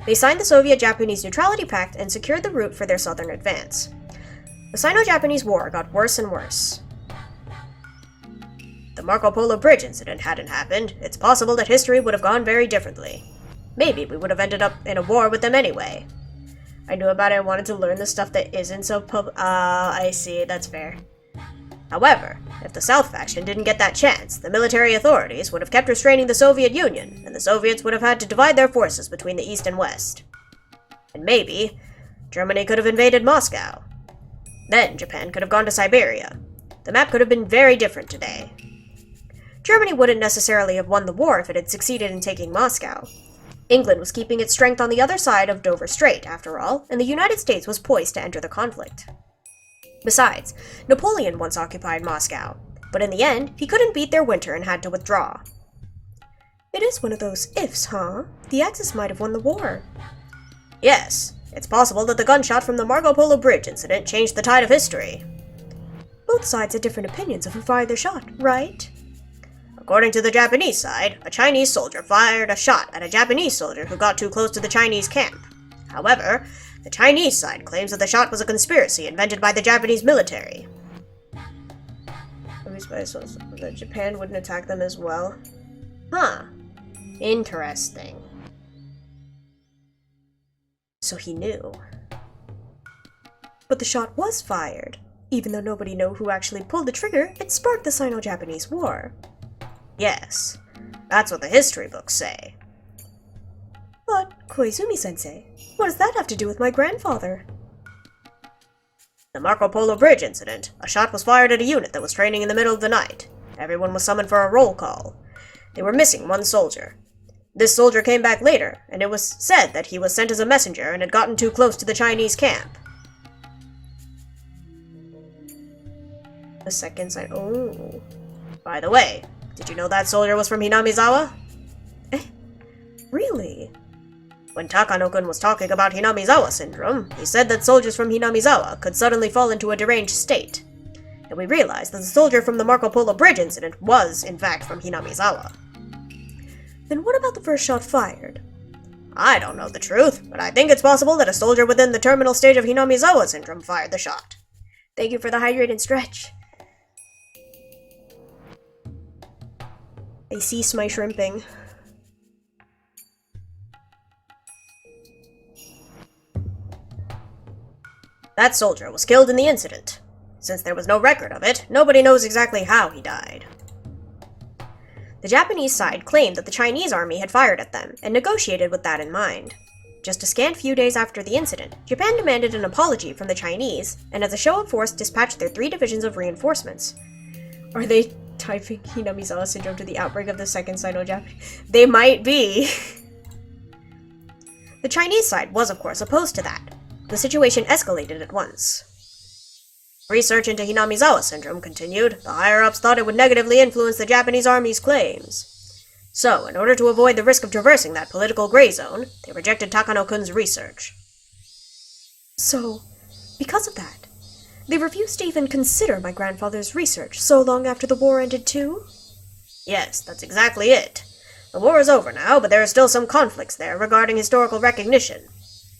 They signed the Soviet-Japanese Neutrality Pact and secured the route for their southern advance. The Sino-Japanese War got worse and worse. If the Marco Polo Bridge incident hadn't happened, it's possible that history would have gone very differently. Maybe we would have ended up in a war with them anyway. I knew about it and wanted to learn the stuff that isn't so I see, that's fair. However, if the South faction didn't get that chance, the military authorities would have kept restraining the Soviet Union, and the Soviets would have had to divide their forces between the East and West. And maybe, Germany could have invaded Moscow. Then Japan could have gone to Siberia. The map could have been very different today. Germany wouldn't necessarily have won the war if it had succeeded in taking Moscow. England was keeping its strength on the other side of Dover Strait, after all, and the United States was poised to enter the conflict. Besides, Napoleon once occupied Moscow, but in the end, he couldn't beat their winter and had to withdraw. It is one of those ifs, huh? The Axis might have won the war. Yes, it's possible that the gunshot from the Marco Polo Bridge incident changed the tide of history. Both sides had different opinions of who fired the shot, right? According to the Japanese side, a Chinese soldier fired a shot at a Japanese soldier who got too close to the Chinese camp. However, the Chinese side claims that the shot was a conspiracy invented by the Japanese military. That Japan wouldn't attack them as well? Huh. Interesting. So he knew. But the shot was fired. Even though nobody knew who actually pulled the trigger, it sparked the Sino-Japanese War. Yes, that's what the history books say. But, Koizumi-sensei, what does that have to do with my grandfather? The Marco Polo Bridge incident. A shot was fired at a unit that was training in the middle of the night. Everyone was summoned for a roll call. They were missing one soldier. This soldier came back later, and it was said that he was sent as a messenger and had gotten too close to the Chinese camp. The second side. Oh. By the way, did you know that soldier was from Hinamizawa? Really? When Takano-kun was talking about Hinamizawa syndrome, he said that soldiers from Hinamizawa could suddenly fall into a deranged state. And we realized that the soldier from the Marco Polo Bridge incident was, in fact, from Hinamizawa. Then what about the first shot fired? I don't know the truth, but I think it's possible that a soldier within the terminal stage of Hinamizawa syndrome fired the shot. Thank you for the hydrate and stretch. I cease my shrimping. That soldier was killed in the incident. Since there was no record of it, nobody knows exactly how he died. The Japanese side claimed that the Chinese army had fired at them, and negotiated with that in mind. Just a scant few days after the incident, Japan demanded an apology from the Chinese, and as a show of force dispatched their 3 divisions of reinforcements. Are they typing Hinamizawa syndrome to the outbreak of the Second Sino-Japanese? They might be! The Chinese side was, of course, opposed to that. The situation escalated at once. Research into Hinamizawa syndrome continued. The higher-ups thought it would negatively influence the Japanese army's claims. So, in order to avoid the risk of traversing that political gray zone, they rejected Takano-kun's research. So, because of that, they refused to even consider my grandfather's research so long after the war ended too? Yes, that's exactly it. The war is over now, but there are still some conflicts there regarding historical recognition.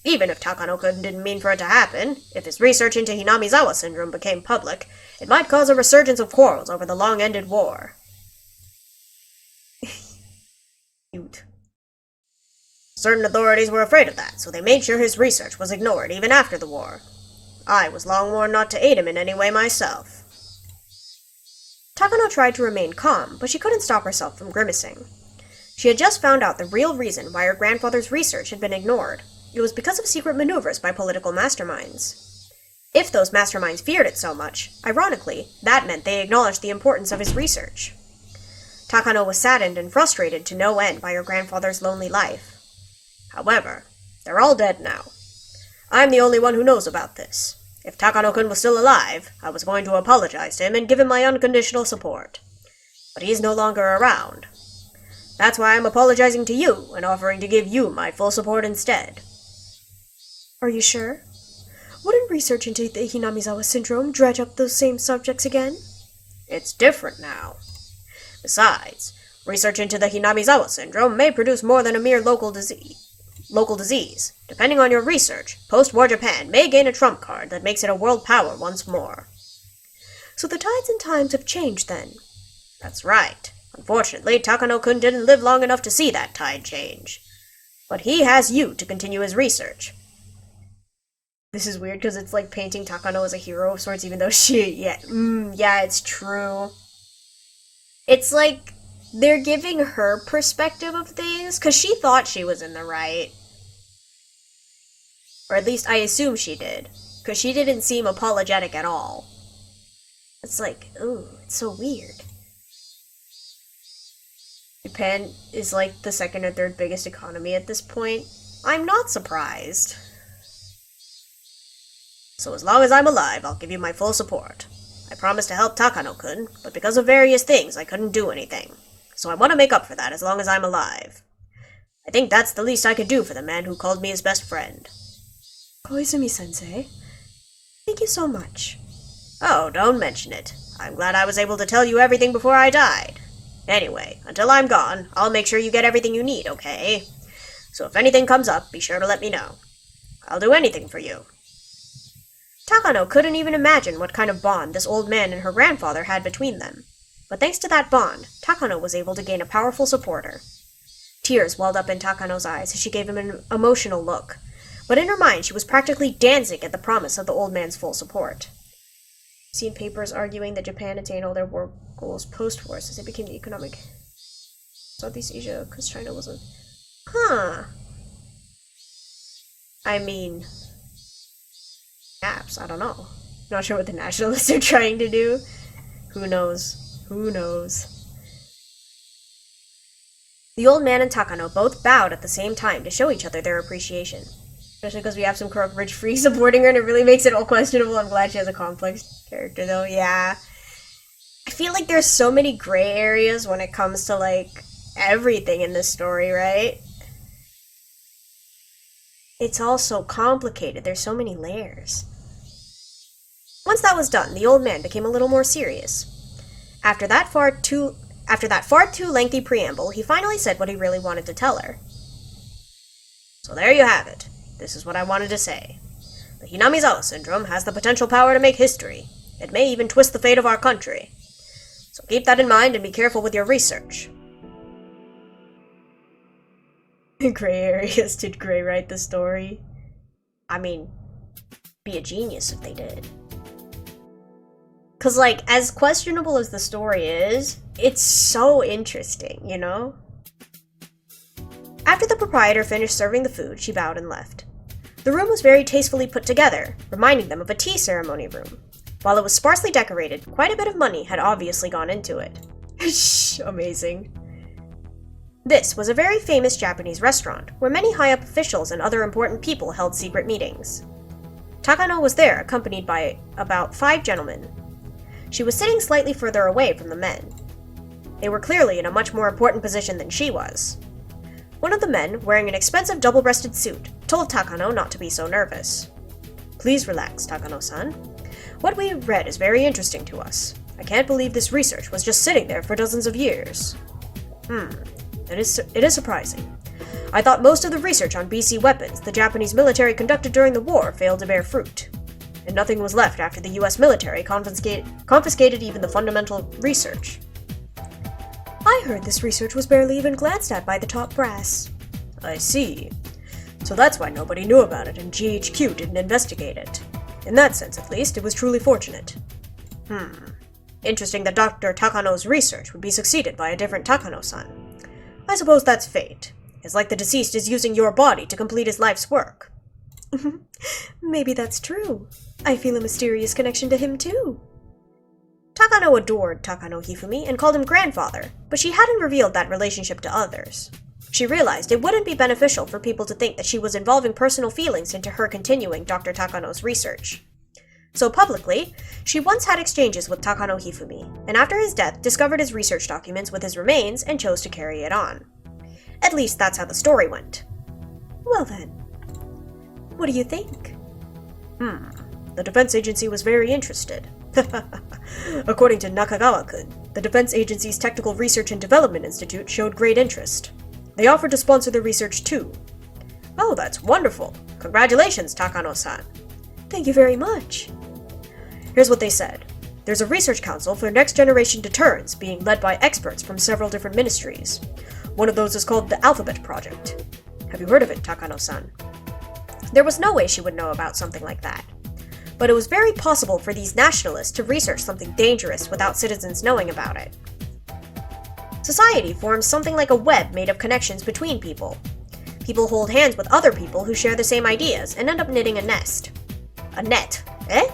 Even if Takano-kun didn't mean for it to happen, if his research into Hinamizawa syndrome became public, it might cause a resurgence of quarrels over the long-ended war. Cute. Certain authorities were afraid of that, so they made sure his research was ignored even after the war. I was long warned not to aid him in any way myself. Takano tried to remain calm, but she couldn't stop herself from grimacing. She had just found out the real reason why her grandfather's research had been ignored. It was because of secret maneuvers by political masterminds. If those masterminds feared it so much, ironically, that meant they acknowledged the importance of his research. Takano was saddened and frustrated to no end by her grandfather's lonely life. However, they're all dead now. I'm the only one who knows about this. If Takano-kun was still alive, I was going to apologize to him and give him my unconditional support. But he's no longer around. That's why I'm apologizing to you and offering to give you my full support instead. Are you sure? Wouldn't research into the Hinamizawa syndrome dredge up those same subjects again? It's different now. Besides, research into the Hinamizawa syndrome may produce more than a mere local disease. Depending on your research, post-war Japan may gain a trump card that makes it a world power once more. So the tides and times have changed then? That's right. Unfortunately, Takano-kun didn't live long enough to see that tide change. But he has you to continue his research. This is weird because it's like painting Takano as a hero of sorts, even though yeah, it's true. It's like they're giving her perspective of things because she thought she was in the right. Or at least I assume she did, because she didn't seem apologetic at all. It's like, ooh, it's so weird. Japan is like the second or third biggest economy at this point. I'm not surprised. So as long as I'm alive, I'll give you my full support. I promised to help Takano-kun, but because of various things, I couldn't do anything. So I want to make up for that as long as I'm alive. I think that's the least I could do for the man who called me his best friend. Koizumi-sensei, thank you so much. Oh, don't mention it. I'm glad I was able to tell you everything before I died. Anyway, until I'm gone, I'll make sure you get everything you need, okay? So if anything comes up, be sure to let me know. I'll do anything for you. Takano couldn't even imagine what kind of bond this old man and her grandfather had between them. But thanks to that bond, Takano was able to gain a powerful supporter. Tears welled up in Takano's eyes as she gave him an emotional look, but in her mind she was practically dancing at the promise of the old man's full support. I've seen papers arguing that Japan attained all their war goals post-war since it became the economic Southeast Asia because China wasn't. Huh. I mean, perhaps, I don't know. Not sure what the nationalists are trying to do. Who knows? Who knows? The old man and Takano both bowed at the same time to show each other their appreciation. Especially because we have some corrupt rich free supporting her and it really makes it all questionable. I'm glad she has a complex character though, yeah. I feel like there's so many gray areas when it comes to, like, everything in this story, right? It's all so complicated. There's so many layers. Once that was done, the old man became a little more serious. After that far too lengthy preamble, he finally said what he really wanted to tell her. So there you have it. This is what I wanted to say. The Hinamizawa syndrome has the potential power to make history. It may even twist the fate of our country. So keep that in mind and be careful with your research. Gray areas. Did Gray write the story? I mean, be a genius if they did. Because, like, as questionable as the story is, it's so interesting, you know? After the proprietor finished serving the food, she bowed and left. The room was very tastefully put together, reminding them of a tea ceremony room. While it was sparsely decorated, quite a bit of money had obviously gone into it. Shh, amazing. This was a very famous Japanese restaurant, where many high-up officials and other important people held secret meetings. Takano was there, accompanied by about 5 gentlemen. She was sitting slightly further away from the men. They were clearly in a much more important position than she was. One of the men, wearing an expensive double-breasted suit, told Takano not to be so nervous. Please relax, Takano-san. What we read is very interesting to us. I can't believe this research was just sitting there for dozens of years. It is surprising. I thought most of the research on BC weapons the Japanese military conducted during the war failed to bear fruit. And nothing was left after the US military confiscated even the fundamental research. I heard this research was barely even glanced at by the top brass. I see. So that's why nobody knew about it and GHQ didn't investigate it. In that sense, at least, it was truly fortunate. Interesting that Dr. Takano's research would be succeeded by a different Takano-san. I suppose that's fate. It's like the deceased is using your body to complete his life's work. Maybe that's true. I feel a mysterious connection to him, too. Takano adored Takano Hifumi and called him grandfather, but she hadn't revealed that relationship to others. She realized it wouldn't be beneficial for people to think that she was involving personal feelings into her continuing Dr. Takano's research. So publicly, she once had exchanges with Takano Hifumi, and after his death discovered his research documents with his remains and chose to carry it on. At least that's how the story went. Well then, what do you think? The defense agency was very interested. According to Nakagawa-kun, the defense agency's Technical Research and Development Institute showed great interest. They offered to sponsor the research too. Oh, that's wonderful. Congratulations, Takano-san. Thank you very much. Here's what they said. There's a research council for next-generation deterrence being led by experts from several different ministries. One of those is called the Alphabet Project. Have you heard of it, Takano-san? There was no way she would know about something like that. But it was very possible for these nationalists to research something dangerous without citizens knowing about it. Society forms something like a web made of connections between people. People hold hands with other people who share the same ideas and end up knitting a nest. A net. Eh?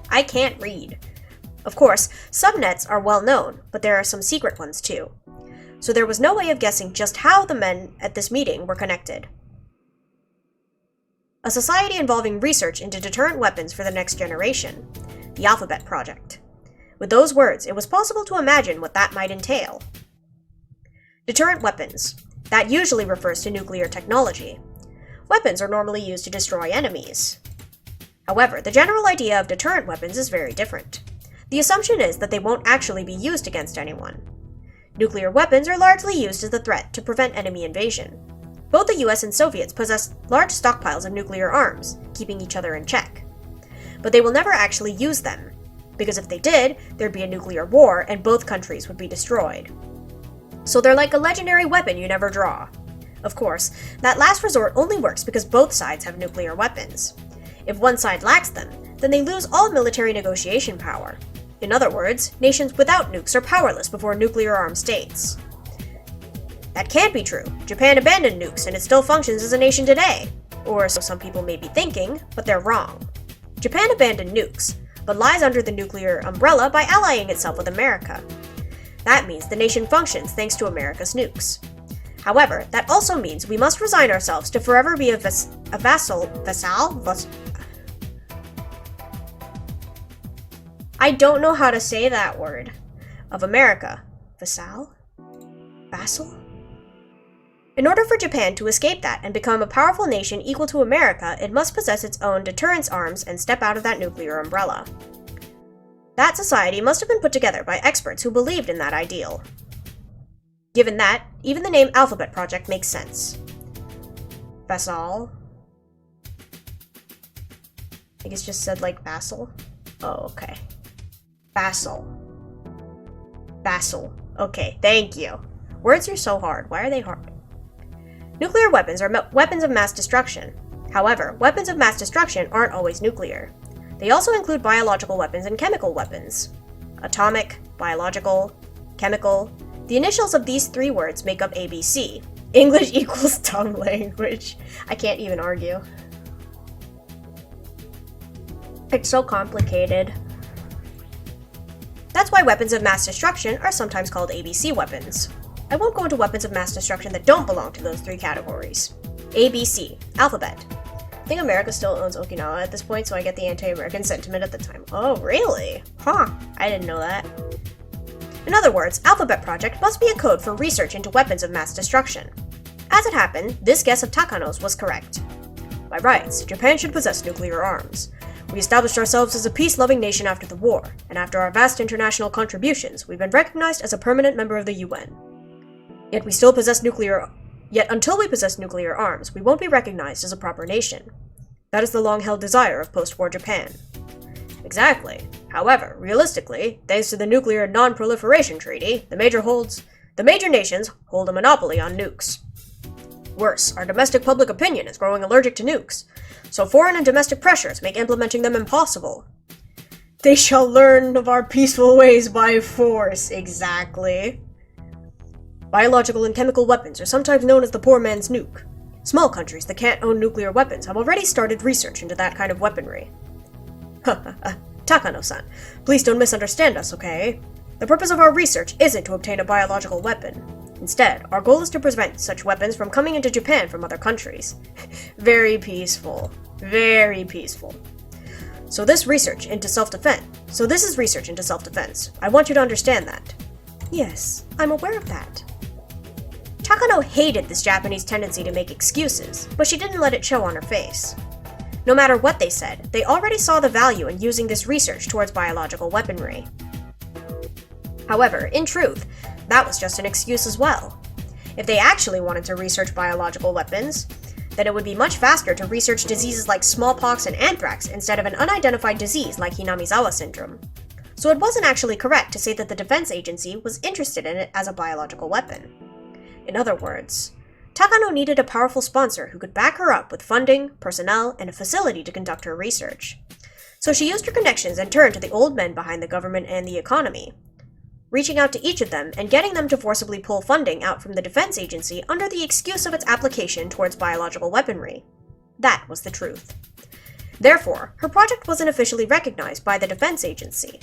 I can't read. Of course, subnets are well known, but there are some secret ones too. So there was no way of guessing just how the men at this meeting were connected. A society involving research into deterrent weapons for the next generation. The Alphabet Project. With those words, it was possible to imagine what that might entail. Deterrent weapons. That usually refers to nuclear technology. Weapons are normally used to destroy enemies. However, the general idea of deterrent weapons is very different. The assumption is that they won't actually be used against anyone. Nuclear weapons are largely used as a threat to prevent enemy invasion. Both the US and Soviets possess large stockpiles of nuclear arms, keeping each other in check. But they will never actually use them, because if they did, there'd be a nuclear war and both countries would be destroyed. So they're like a legendary weapon you never draw. Of course, that last resort only works because both sides have nuclear weapons. If one side lacks them, then they lose all military negotiation power. In other words, nations without nukes are powerless before nuclear-armed states. That can't be true. Japan abandoned nukes and it still functions as a nation today. Or so some people may be thinking, but they're wrong. Japan abandoned nukes, but lies under the nuclear umbrella by allying itself with America. That means the nation functions thanks to America's nukes. However, that also means we must resign ourselves to forever be a vassal. I don't know how to say that word. Of America. Vassal? Vassal? In order for Japan to escape that and become a powerful nation equal to America, it must possess its own deterrence arms and step out of that nuclear umbrella. That society must have been put together by experts who believed in that ideal. Given that, even the name Alphabet Project makes sense. Vassal? I think it's just said like vassal. Oh, okay. Vassal. Vassal. Okay, thank you. Words are so hard. Why are they hard? Nuclear weapons are weapons of mass destruction. However, weapons of mass destruction aren't always nuclear. They also include biological weapons and chemical weapons. Atomic, biological, chemical. The initials of these three words make up ABC. English equals dumb language. I can't even argue. It's so complicated. That's why weapons of mass destruction are sometimes called ABC weapons. I won't go into weapons of mass destruction that don't belong to those three categories. ABC, alphabet. I think America still owns Okinawa at this point, so I get the anti-American sentiment at the time. Oh, really? Huh, I didn't know that. In other words, Alphabet Project must be a code for research into weapons of mass destruction. As it happened, this guess of Takano's was correct. By rights, Japan should possess nuclear arms. We established ourselves as a peace-loving nation after the war, and after our vast international contributions, we've been recognized as a permanent member of the UN. Yet until we possess nuclear arms, we won't be recognized as a proper nation. That is the long-held desire of post-war Japan. Exactly. However, realistically, thanks to the Nuclear Non-Proliferation Treaty, the major nations hold a monopoly on nukes. Worse, our domestic public opinion is growing allergic to nukes, so foreign and domestic pressures make implementing them impossible. They shall learn of our peaceful ways by force, exactly. Biological and chemical weapons are sometimes known as the poor man's nuke. Small countries that can't own nuclear weapons have already started research into that kind of weaponry. Takano-san, please don't misunderstand us, okay? The purpose of our research isn't to obtain a biological weapon. Instead, our goal is to prevent such weapons from coming into Japan from other countries. Very peaceful. Very peaceful. So this is research into self-defense. I want you to understand that. Yes, I'm aware of that. Takano hated this Japanese tendency to make excuses, but she didn't let it show on her face. No matter what they said, they already saw the value in using this research towards biological weaponry. However, in truth, that was just an excuse as well. If they actually wanted to research biological weapons, then it would be much faster to research diseases like smallpox and anthrax instead of an unidentified disease like Hinamizawa syndrome. So it wasn't actually correct to say that the defense agency was interested in it as a biological weapon. In other words, Takano needed a powerful sponsor who could back her up with funding, personnel, and a facility to conduct her research. So she used her connections and turned to the old men behind the government and the economy, reaching out to each of them and getting them to forcibly pull funding out from the defense agency under the excuse of its application towards biological weaponry. That was the truth. Therefore, her project wasn't officially recognized by the defense agency.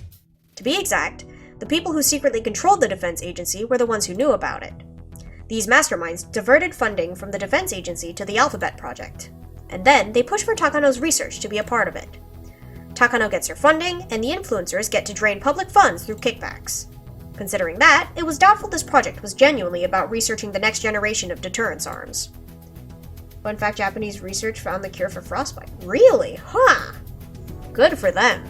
To be exact, the people who secretly controlled the defense agency were the ones who knew about it. These masterminds diverted funding from the defense agency to the Alphabet Project, and then they pushed for Takano's research to be a part of it. Takano gets her funding, and the influencers get to drain public funds through kickbacks. Considering that, it was doubtful this project was genuinely about researching the next generation of deterrence arms. Fun fact, Japanese research found the cure for frostbite. Really? Huh! Good for them.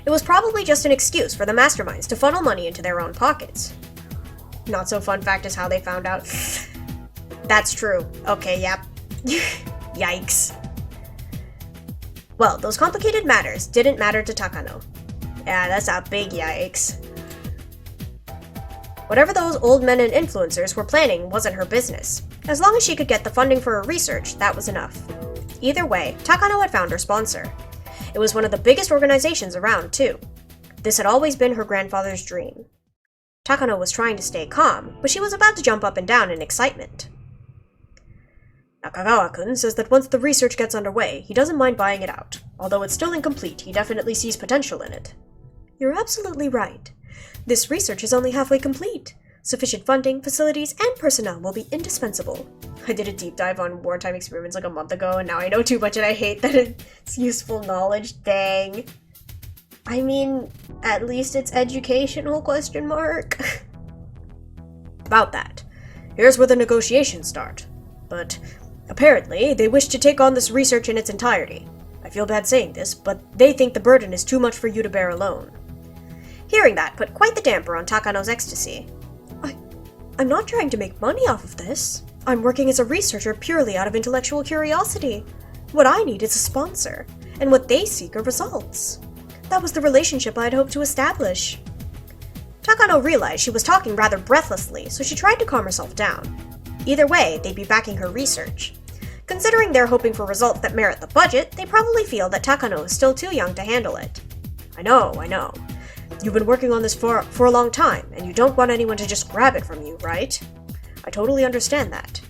It was probably just an excuse for the masterminds to funnel money into their own pockets. Not so fun fact is how they found out. That's true. Okay, yep. Yikes. Well, those complicated matters didn't matter to Takano. Yeah, that's a big yikes. Whatever those old men and influencers were planning wasn't her business. As long as she could get the funding for her research, that was enough. Either way, Takano had found her sponsor. It was one of the biggest organizations around, too. This had always been her grandfather's dream. Takano was trying to stay calm, but she was about to jump up and down in excitement. Nakagawa-kun says that once the research gets underway, he doesn't mind buying it out. Although it's still incomplete, he definitely sees potential in it. You're absolutely right. This research is only halfway complete. Sufficient funding, facilities, and personnel will be indispensable. I did a deep dive on wartime experiments like a month ago, and now I know too much and I hate that it's useful knowledge. Dang. I mean, at least it's educational, ? About that. Here's where the negotiations start. But apparently, they wish to take on this research in its entirety. I feel bad saying this, but they think the burden is too much for you to bear alone. Hearing that put quite the damper on Takano's ecstasy. I'm not trying to make money off of this. I'm working as a researcher purely out of intellectual curiosity. What I need is a sponsor, and what they seek are results. That was the relationship I'd hoped to establish. Takano realized she was talking rather breathlessly, so she tried to calm herself down. Either way, they'd be backing her research. Considering they're hoping for results that merit the budget, they probably feel that Takano is still too young to handle it. I know. You've been working on this for a long time, and you don't want anyone to just grab it from you, right? I totally understand that.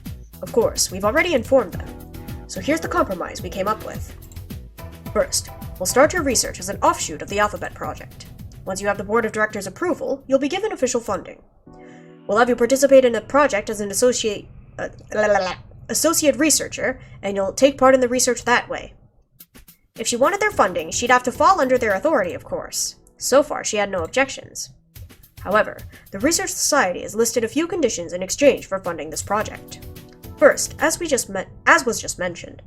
Of course, we've already informed them. So here's the compromise we came up with. First, we'll start your research as an offshoot of the Alphabet Project. Once you have the Board of Directors' approval, you'll be given official funding. We'll have you participate in the project as an associate researcher, and you'll take part in the research that way. If she wanted their funding, she'd have to fall under their authority, of course. So far, she had no objections. However, the Research Society has listed a few conditions in exchange for funding this project. First, as was just mentioned,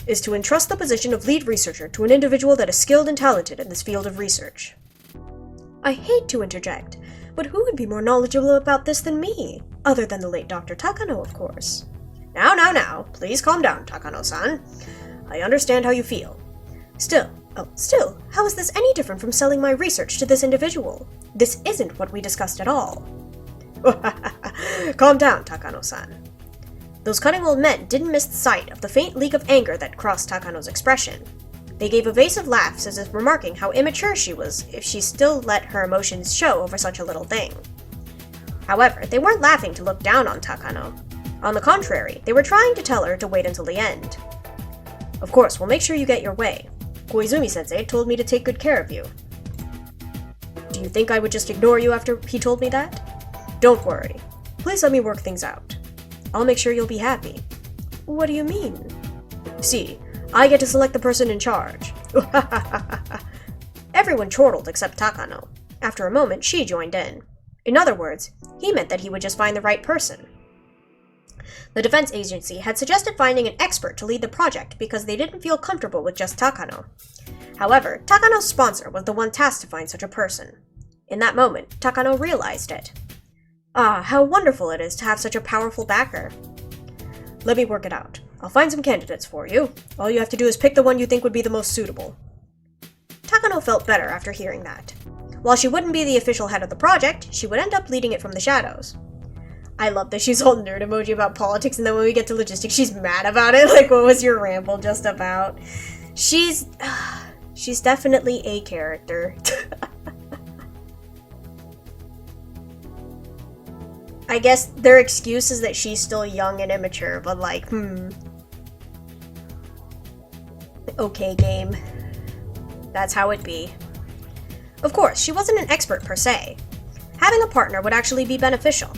is to entrust the position of lead researcher to an individual that is skilled and talented in this field of research. I hate to interject, but who would be more knowledgeable about this than me? Other than the late Dr. Takano, of course. Now, please calm down, Takano-san. I understand how you feel. Still, how is this any different from selling my research to this individual? This isn't what we discussed at all. Calm down, Takano-san. Those cunning old men didn't miss sight of the faint leak of anger that crossed Takano's expression. They gave evasive laughs as if remarking how immature she was if she still let her emotions show over such a little thing. However, they weren't laughing to look down on Takano. On the contrary, they were trying to tell her to wait until the end. Of course, we'll make sure you get your way. Koizumi-sensei told me to take good care of you. Do you think I would just ignore you after he told me that? Don't worry. Please let me work things out. I'll make sure you'll be happy. What do you mean? See, I get to select the person in charge. Everyone chortled except Takano. After a moment, she joined in. In other words, he meant that he would just find the right person. The defense agency had suggested finding an expert to lead the project because they didn't feel comfortable with just Takano. However, Takano's sponsor was the one tasked to find such a person. In that moment, Takano realized it. Ah, how wonderful it is to have such a powerful backer. Let me work it out. I'll find some candidates for you. All you have to do is pick the one you think would be the most suitable. Takano felt better after hearing that. While she wouldn't be the official head of the project, she would end up leading it from the shadows. I love that she's all nerd emoji about politics, and then when we get to logistics, she's mad about it. Like, what was your ramble just about? She's definitely a character. I guess their excuse is that she's still young and immature, but like, Okay, game. That's how it be. Of course, she wasn't an expert per se. Having a partner would actually be beneficial.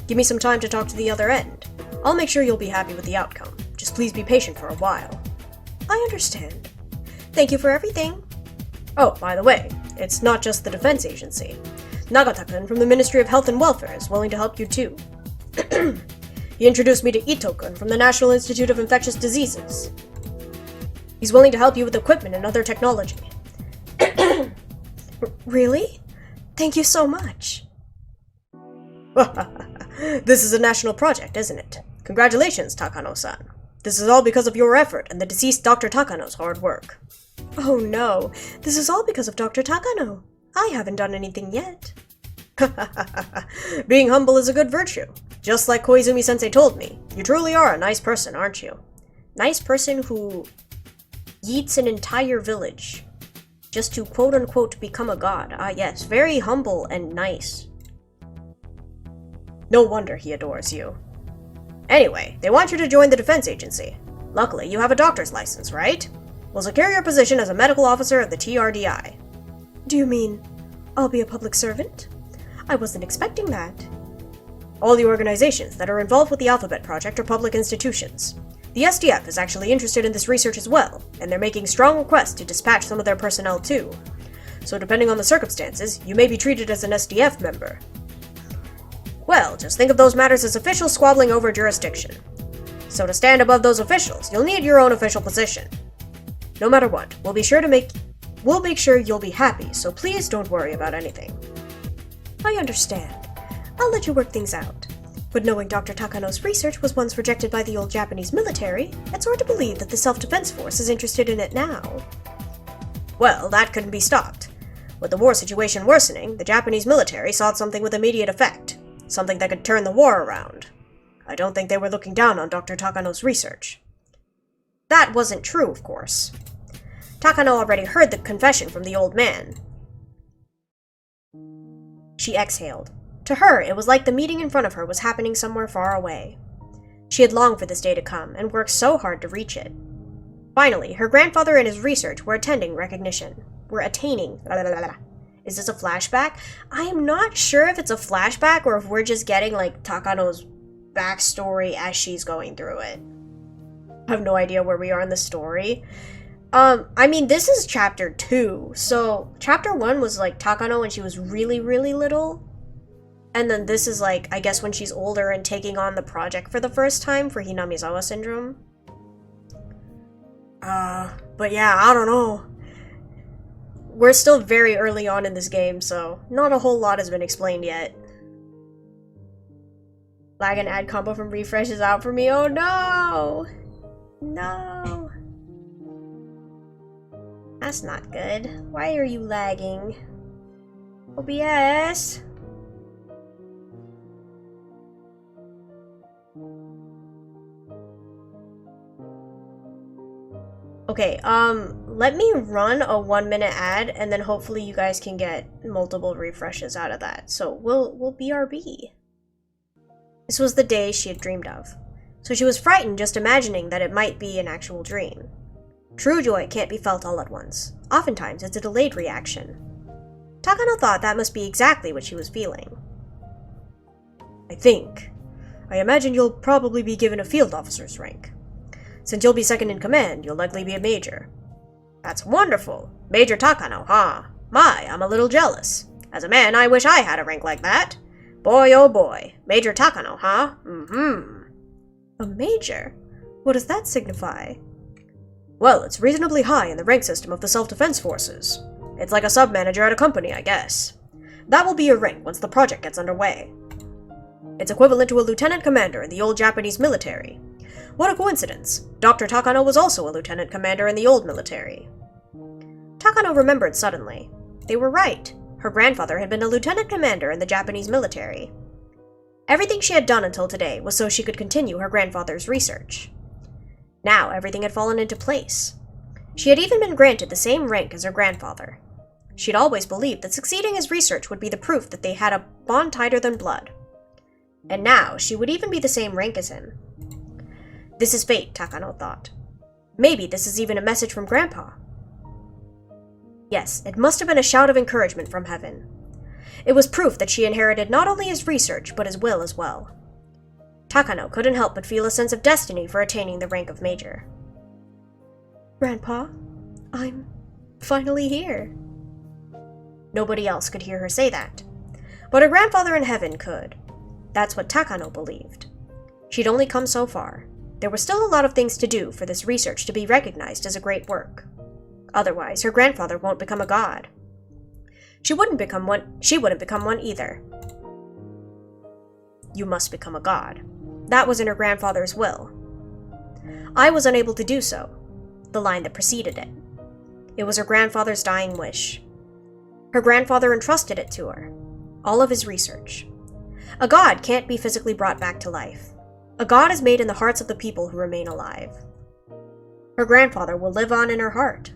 Give me some time to talk to the other end. I'll make sure you'll be happy with the outcome. Just please be patient for a while. I understand. Thank you for everything. Oh, by the way, it's not just the defense agency. Nagata-kun from the Ministry of Health and Welfare is willing to help you too. He introduced me to Ito-kun from the National Institute of Infectious Diseases. He's willing to help you with equipment and other technology. Really? Thank you so much. This is a national project, isn't it? Congratulations, Takano-san. This is all because of your effort and the deceased Dr. Takano's hard work. Oh no, this is all because of Dr. Takano. I haven't done anything yet. Being humble is a good virtue. Just like Koizumi-sensei told me, you truly are a nice person, aren't you? Nice person who yeets an entire village just to quote-unquote become a god. Ah yes, very humble and nice. No wonder he adores you. Anyway, they want you to join the defense agency. Luckily, you have a doctor's license, right? We'll secure your position as a medical officer of the TRDI. Do you mean I'll be a public servant? I wasn't expecting that. All the organizations that are involved with the Alphabet Project are public institutions. The SDF is actually interested in this research as well, and they're making strong requests to dispatch some of their personnel too. So depending on the circumstances, you may be treated as an SDF member. Well, just think of those matters as officials squabbling over jurisdiction. So to stand above those officials, you'll need your own official position. No matter what, we'll make sure you'll be happy, so please don't worry about anything. I understand. I'll let you work things out. But knowing Dr. Takano's research was once rejected by the old Japanese military, it's hard to believe that the Self-Defense Force is interested in it now. Well, that couldn't be stopped. With the war situation worsening, the Japanese military sought something with immediate effect. Something that could turn the war around. I don't think they were looking down on Dr. Takano's research. That wasn't true, of course. Takano already heard the confession from the old man. She exhaled. To her, it was like the meeting in front of her was happening somewhere far away. She had longed for this day to come, and worked so hard to reach it. Finally, her grandfather and his research were attaining recognition. Is this a flashback? I am not sure if it's a flashback or if we're just getting, like, Takano's backstory as she's going through it. I have no idea where we are in the story. I mean, this is chapter 2, so chapter 1 was, like, Takano when she was really, really little. And then this is, like, I guess when she's older and taking on the project for the first time for Hinamizawa syndrome. But yeah, I don't know. We're still very early on in this game, so not a whole lot has been explained yet. Lag and add combo from refresh is out for me. Oh no! No! That's not good. Why are you lagging? OBS? Okay, let me run a 1-minute ad, and then hopefully you guys can get multiple refreshes out of that. So we'll BRB. This was the day she had dreamed of. So she was frightened just imagining that it might be an actual dream. True joy can't be felt all at once. Oftentimes, it's a delayed reaction. Takano thought that must be exactly what she was feeling. I imagine you'll probably be given a field officer's rank. Since you'll be second in command, you'll likely be a major. That's wonderful. Major Takano, huh? My, I'm a little jealous. As a man, I wish I had a rank like that. Boy, oh boy. Major Takano, huh? Mm-hmm. A major? What does that signify? Well, it's reasonably high in the rank system of the self-defense forces. It's like a sub-manager at a company, I guess. That will be your rank once the project gets underway. It's equivalent to a lieutenant commander in the old Japanese military. What a coincidence! Dr. Takano was also a lieutenant commander in the old military. Takano remembered suddenly. They were right. Her grandfather had been a lieutenant commander in the Japanese military. Everything she had done until today was so she could continue her grandfather's research. Now everything had fallen into place. She had even been granted the same rank as her grandfather. She'd always believed that succeeding his research would be the proof that they had a bond tighter than blood. And now she would even be the same rank as him. This is fate, Takano thought. Maybe this is even a message from Grandpa. Yes, it must have been a shout of encouragement from heaven. It was proof that she inherited not only his research, but his will as well. Takano couldn't help but feel a sense of destiny for attaining the rank of major. Grandpa, I'm finally here. Nobody else could hear her say that. But her grandfather in heaven could. That's what Takano believed. She'd only come so far. There were still a lot of things to do for this research to be recognized as a great work. Otherwise, her grandfather won't become a god. She wouldn't become one either. You must become a god. That was in her grandfather's will. I was unable to do so. The line that preceded it. It was her grandfather's dying wish. Her grandfather entrusted it to her. All of his research. A god can't be physically brought back to life. A god is made in the hearts of the people who remain alive. Her grandfather will live on in her heart.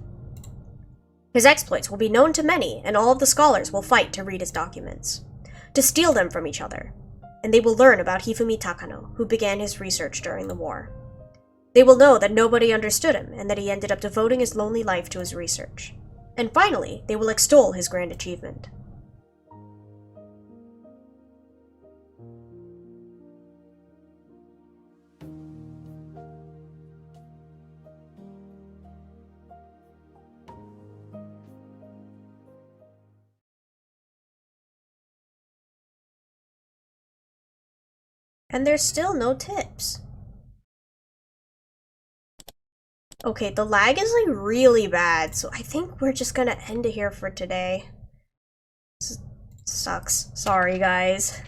His exploits will be known to many, and all of the scholars will fight to read his documents, to steal them from each other. and they will learn about Hifumi Takano, who began his research during the war. They will know that nobody understood him, and that he ended up devoting his lonely life to his research. And finally, they will extol his grand achievement. And there's still no tips. Okay, the lag is like really bad, so I think we're just gonna end it here for today. This sucks. Sorry, guys.